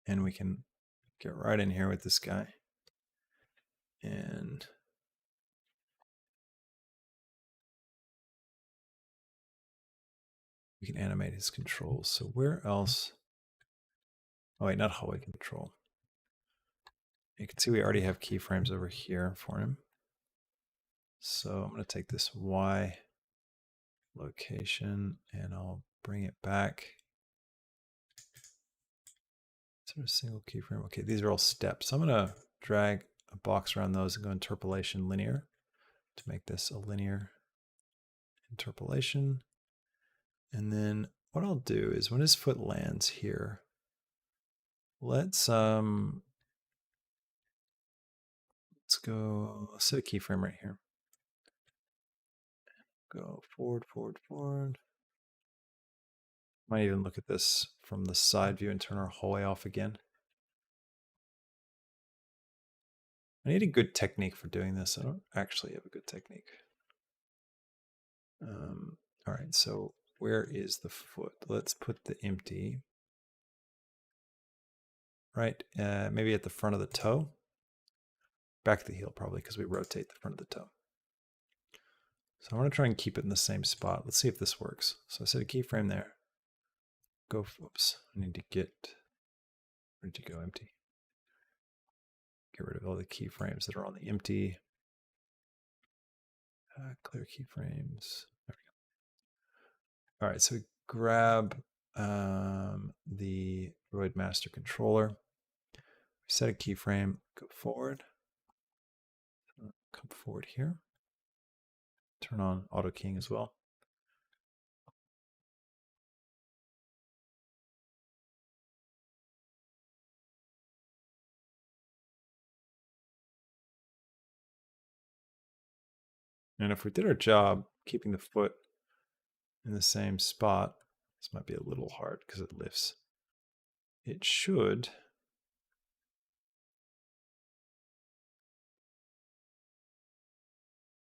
and we can get right in here with this guy. And we can animate his controls. So where else? Oh wait, not hallway control. You can see we already have keyframes over here for him. So I'm going to take this Y location and I'll bring it back. Is there a single keyframe? Okay, these are all steps. So I'm going to drag a box around those and go interpolation linear to make this a linear interpolation. And then what I'll do is when his foot lands here, let's go, let's set a keyframe right here. Go forward, forward, forward. Might even look at this from the side view and turn our hallway off again. I need a good technique for doing this. I don't actually have a good technique. All right, so where is the foot? Let's put the empty right, maybe at the front of the toe. Back of the heel probably because we rotate the front of the toe. So I want to try and keep it in the same spot. Let's see if this works. So I set a keyframe there. Go, whoops, I need to get, where'd you go, empty? Get rid of all the keyframes that are on the empty. Clear keyframes. There we go. All right, so we grab the Droid Master Controller. Set a keyframe, go forward. Come forward here. Turn on auto keying as well. And if we did our job keeping the foot in the same spot, this might be a little hard because it lifts. It should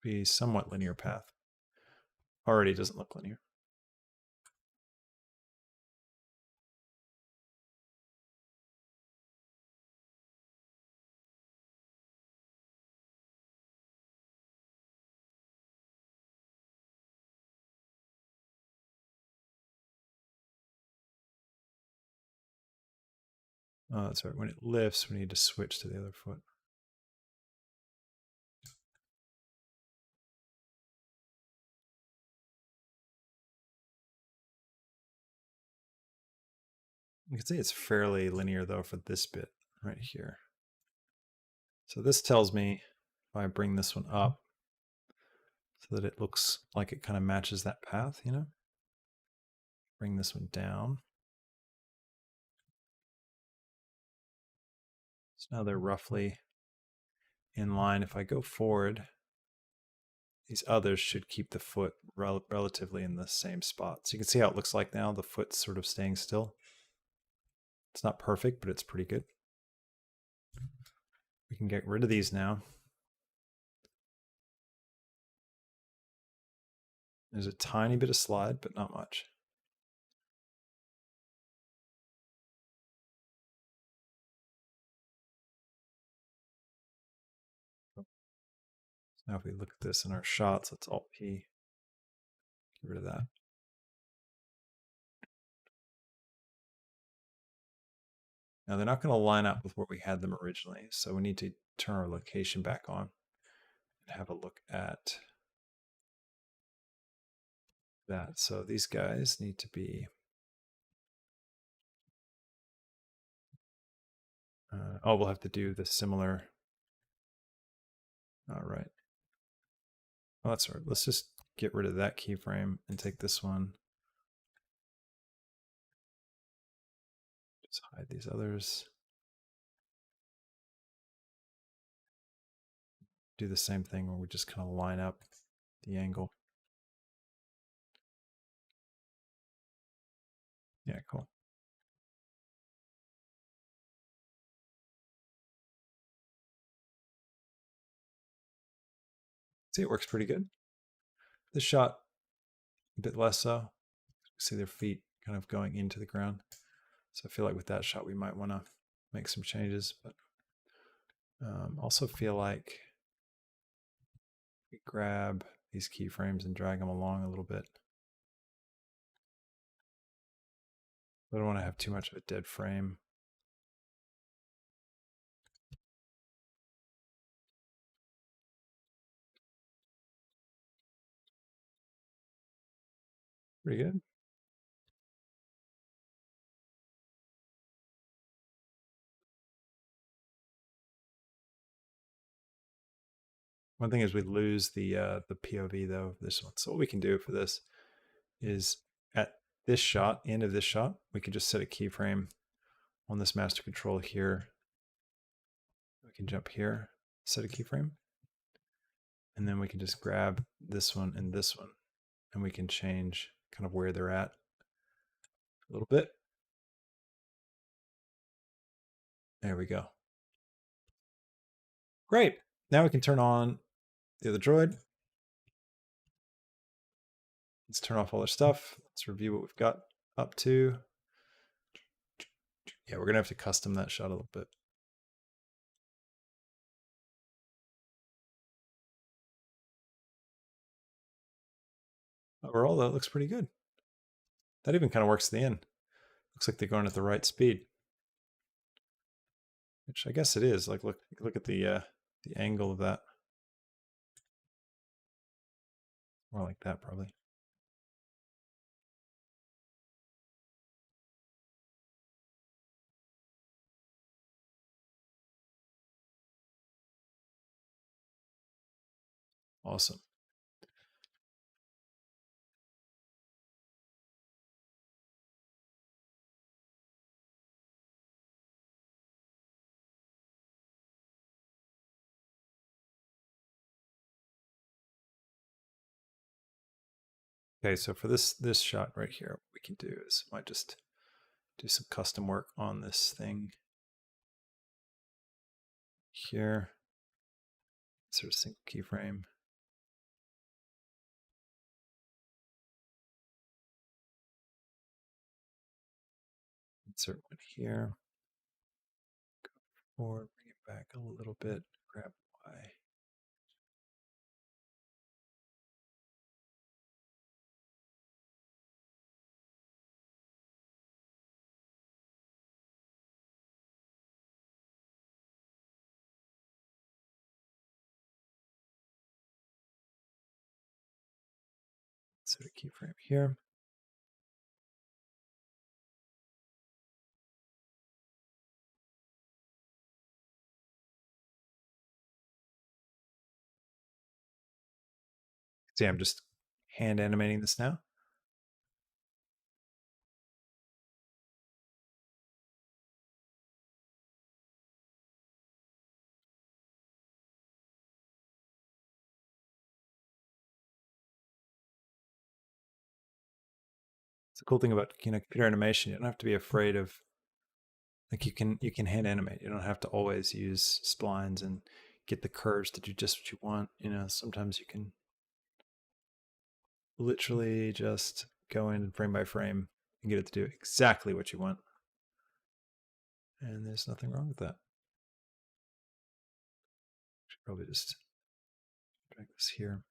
be somewhat linear path. Already doesn't look linear. Oh, that's right. When it lifts, we need to switch to the other foot. You can see it's fairly linear though for this bit right here. So this tells me if I bring this one up so that it looks like it kind of matches that path, you know? Bring this one down. So now they're roughly in line. If I go forward, these others should keep the foot relatively in the same spot. So you can see how it looks like now. The foot's sort of staying still. It's not perfect, but it's pretty good. We can get rid of these now. There's a tiny bit of slide, but not much. So now if we look at this in our shots, let's Alt P. Get rid of that. Now they're not going to line up with where we had them originally, so we need to turn our location back on and have a look at that. So these guys need to be, oh, we'll have to do the similar. All right. Oh, that's all right. Let's just get rid of that keyframe and take this one. Just hide these others. Do the same thing where we just kind of line up the angle. Yeah, cool. See, it works pretty good. This shot, a bit less so. See their feet kind of going into the ground. So I feel like with that shot, we might want to make some changes, but also feel like we grab these keyframes and drag them along a little bit. I don't want to have too much of a dead frame. Pretty good. One thing is we lose the POV though of this one. So what we can do for this is at this shot, end of this shot, we can just set a keyframe on this master control here. We can jump here, set a keyframe, and then we can just grab this one and this one, and we can change kind of where they're at a little bit. There we go. Great. Now we can turn on the other droid. Let's turn off all our stuff. Let's review what we've got up to. Yeah, we're going to have to custom that shot a little bit. Overall, that looks pretty good. That even kind of works at the end. Looks like they're going at the right speed. Which I guess it is. Like look at the angle of that. More like that probably. Awesome. Okay, so for this shot right here, what we can do is might just do some custom work on this thing here. Insert a single keyframe. Insert one here. Go forward, bring it back a little bit, grab Y. insert a keyframe here. See, I'm just hand animating this now. It's a cool thing about computer animation. You don't have to be afraid of, like, you can hand animate. You don't have to always use splines and get the curves to do just what you want. Sometimes you can literally just go in frame by frame and get it to do exactly what you want. And there's nothing wrong with that. Should probably just drag this here.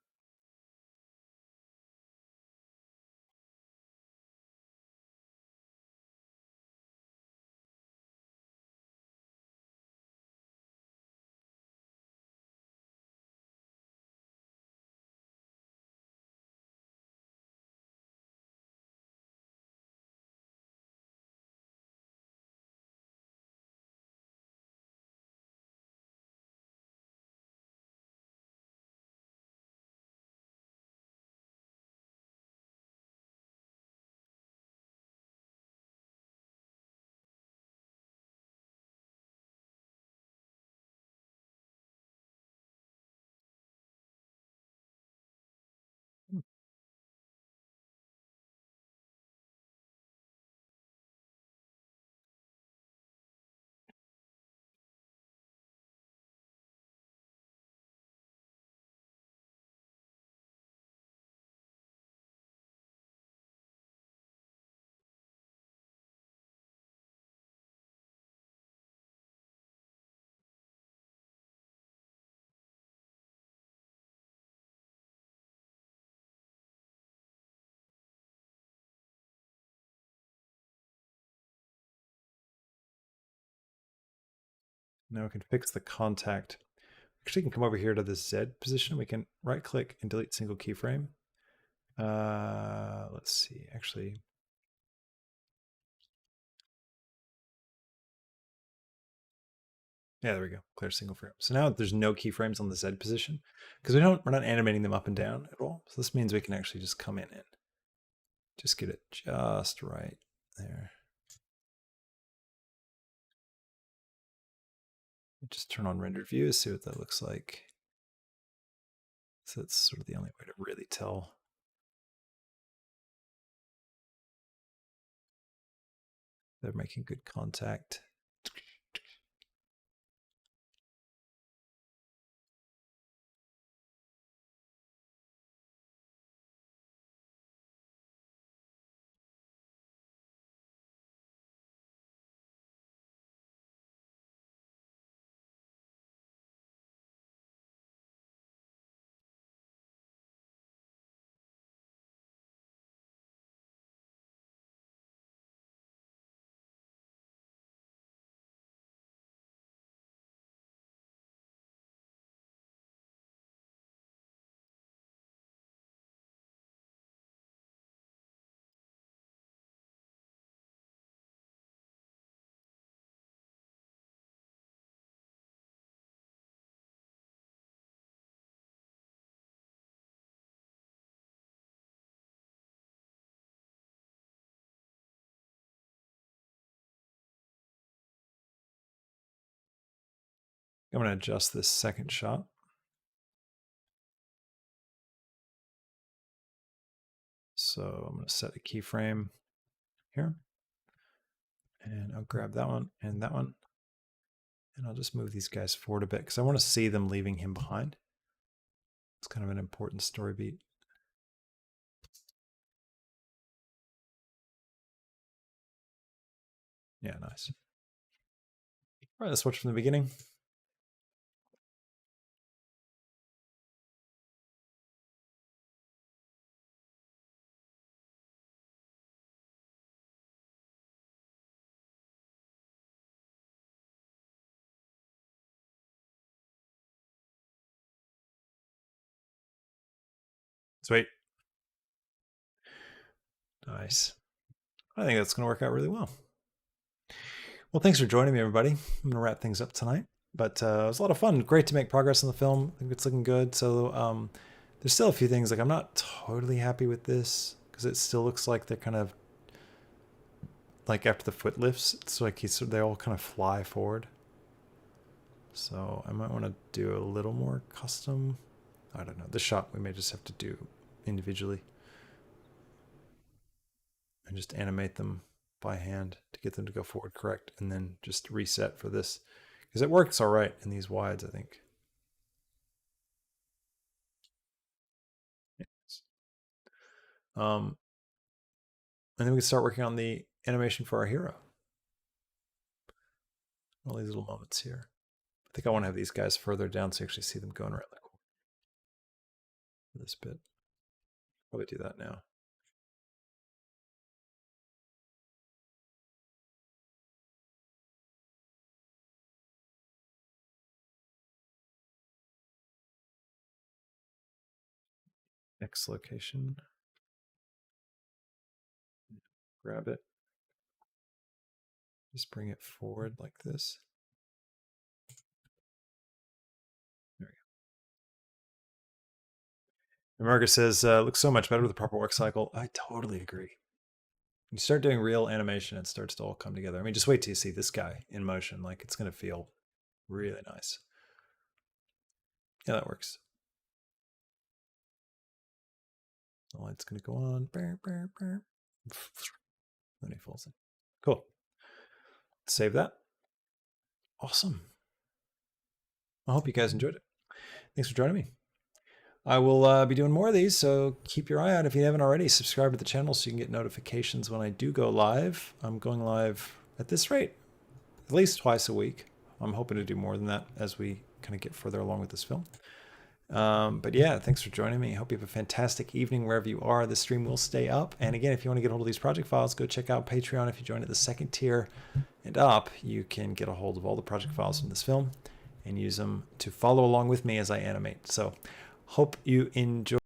Now we can fix the contact. Actually, we can come over here to the Z position. We can right click and delete single keyframe. Let's see, actually. Yeah, there we go. Clear single frame. So now there's no keyframes on the Z position because we're not animating them up and down at all. So this means we can actually just come in and just get it just right there. Just turn on rendered view, see what that looks like. So that's sort of the only way to really tell. They're making good contact. I'm going to adjust this second shot. So I'm going to set a keyframe here. And I'll grab that one and that one. And I'll just move these guys forward a bit because I want to see them leaving him behind. It's kind of an important story beat. Yeah, nice. All right, let's watch from the beginning. Sweet. Nice. I think that's going to work out really well. Well, thanks for joining me, everybody. I'm going to wrap things up tonight. But it was a lot of fun. Great to make progress on the film. I think it's looking good. So there's still a few things. Like, I'm not totally happy with this because it still looks like they're kind of like after the foot lifts, it's like they all kind of fly forward. So I might want to do a little more custom. I don't know. This shot we may just have to do individually and just animate them by hand to get them to go forward correct, and then just reset for this because it works all right in these wides, I think. And then we can start working on the animation for our hero. All these little moments here. I think I want to have these guys further down so you actually see them going around the corner. This bit. Probably do that now. X location. Grab it. Just bring it forward like this. There we go. And Margaret says, looks so much better with the proper work cycle. I totally agree. You start doing real animation, it starts to all come together. I mean, just wait till you see this guy in motion. Like, it's going to feel really nice. Yeah, that works. The light's going to go on. Then he falls in. Cool. Save that. Awesome. I hope you guys enjoyed it. Thanks for joining me. I will be doing more of these, so keep your eye out. If you haven't already, subscribe to the channel so you can get notifications when I do go live. I'm going live at this rate, at least twice a week. I'm hoping to do more than that as we kind of get further along with this film. But yeah, thanks for joining me. I hope you have a fantastic evening wherever you are. The stream will stay up. And again, if you want to get a hold of these project files, go check out Patreon. If you join at the second tier and up, you can get a hold of all the project files from this film and use them to follow along with me as I animate. So hope you enjoy.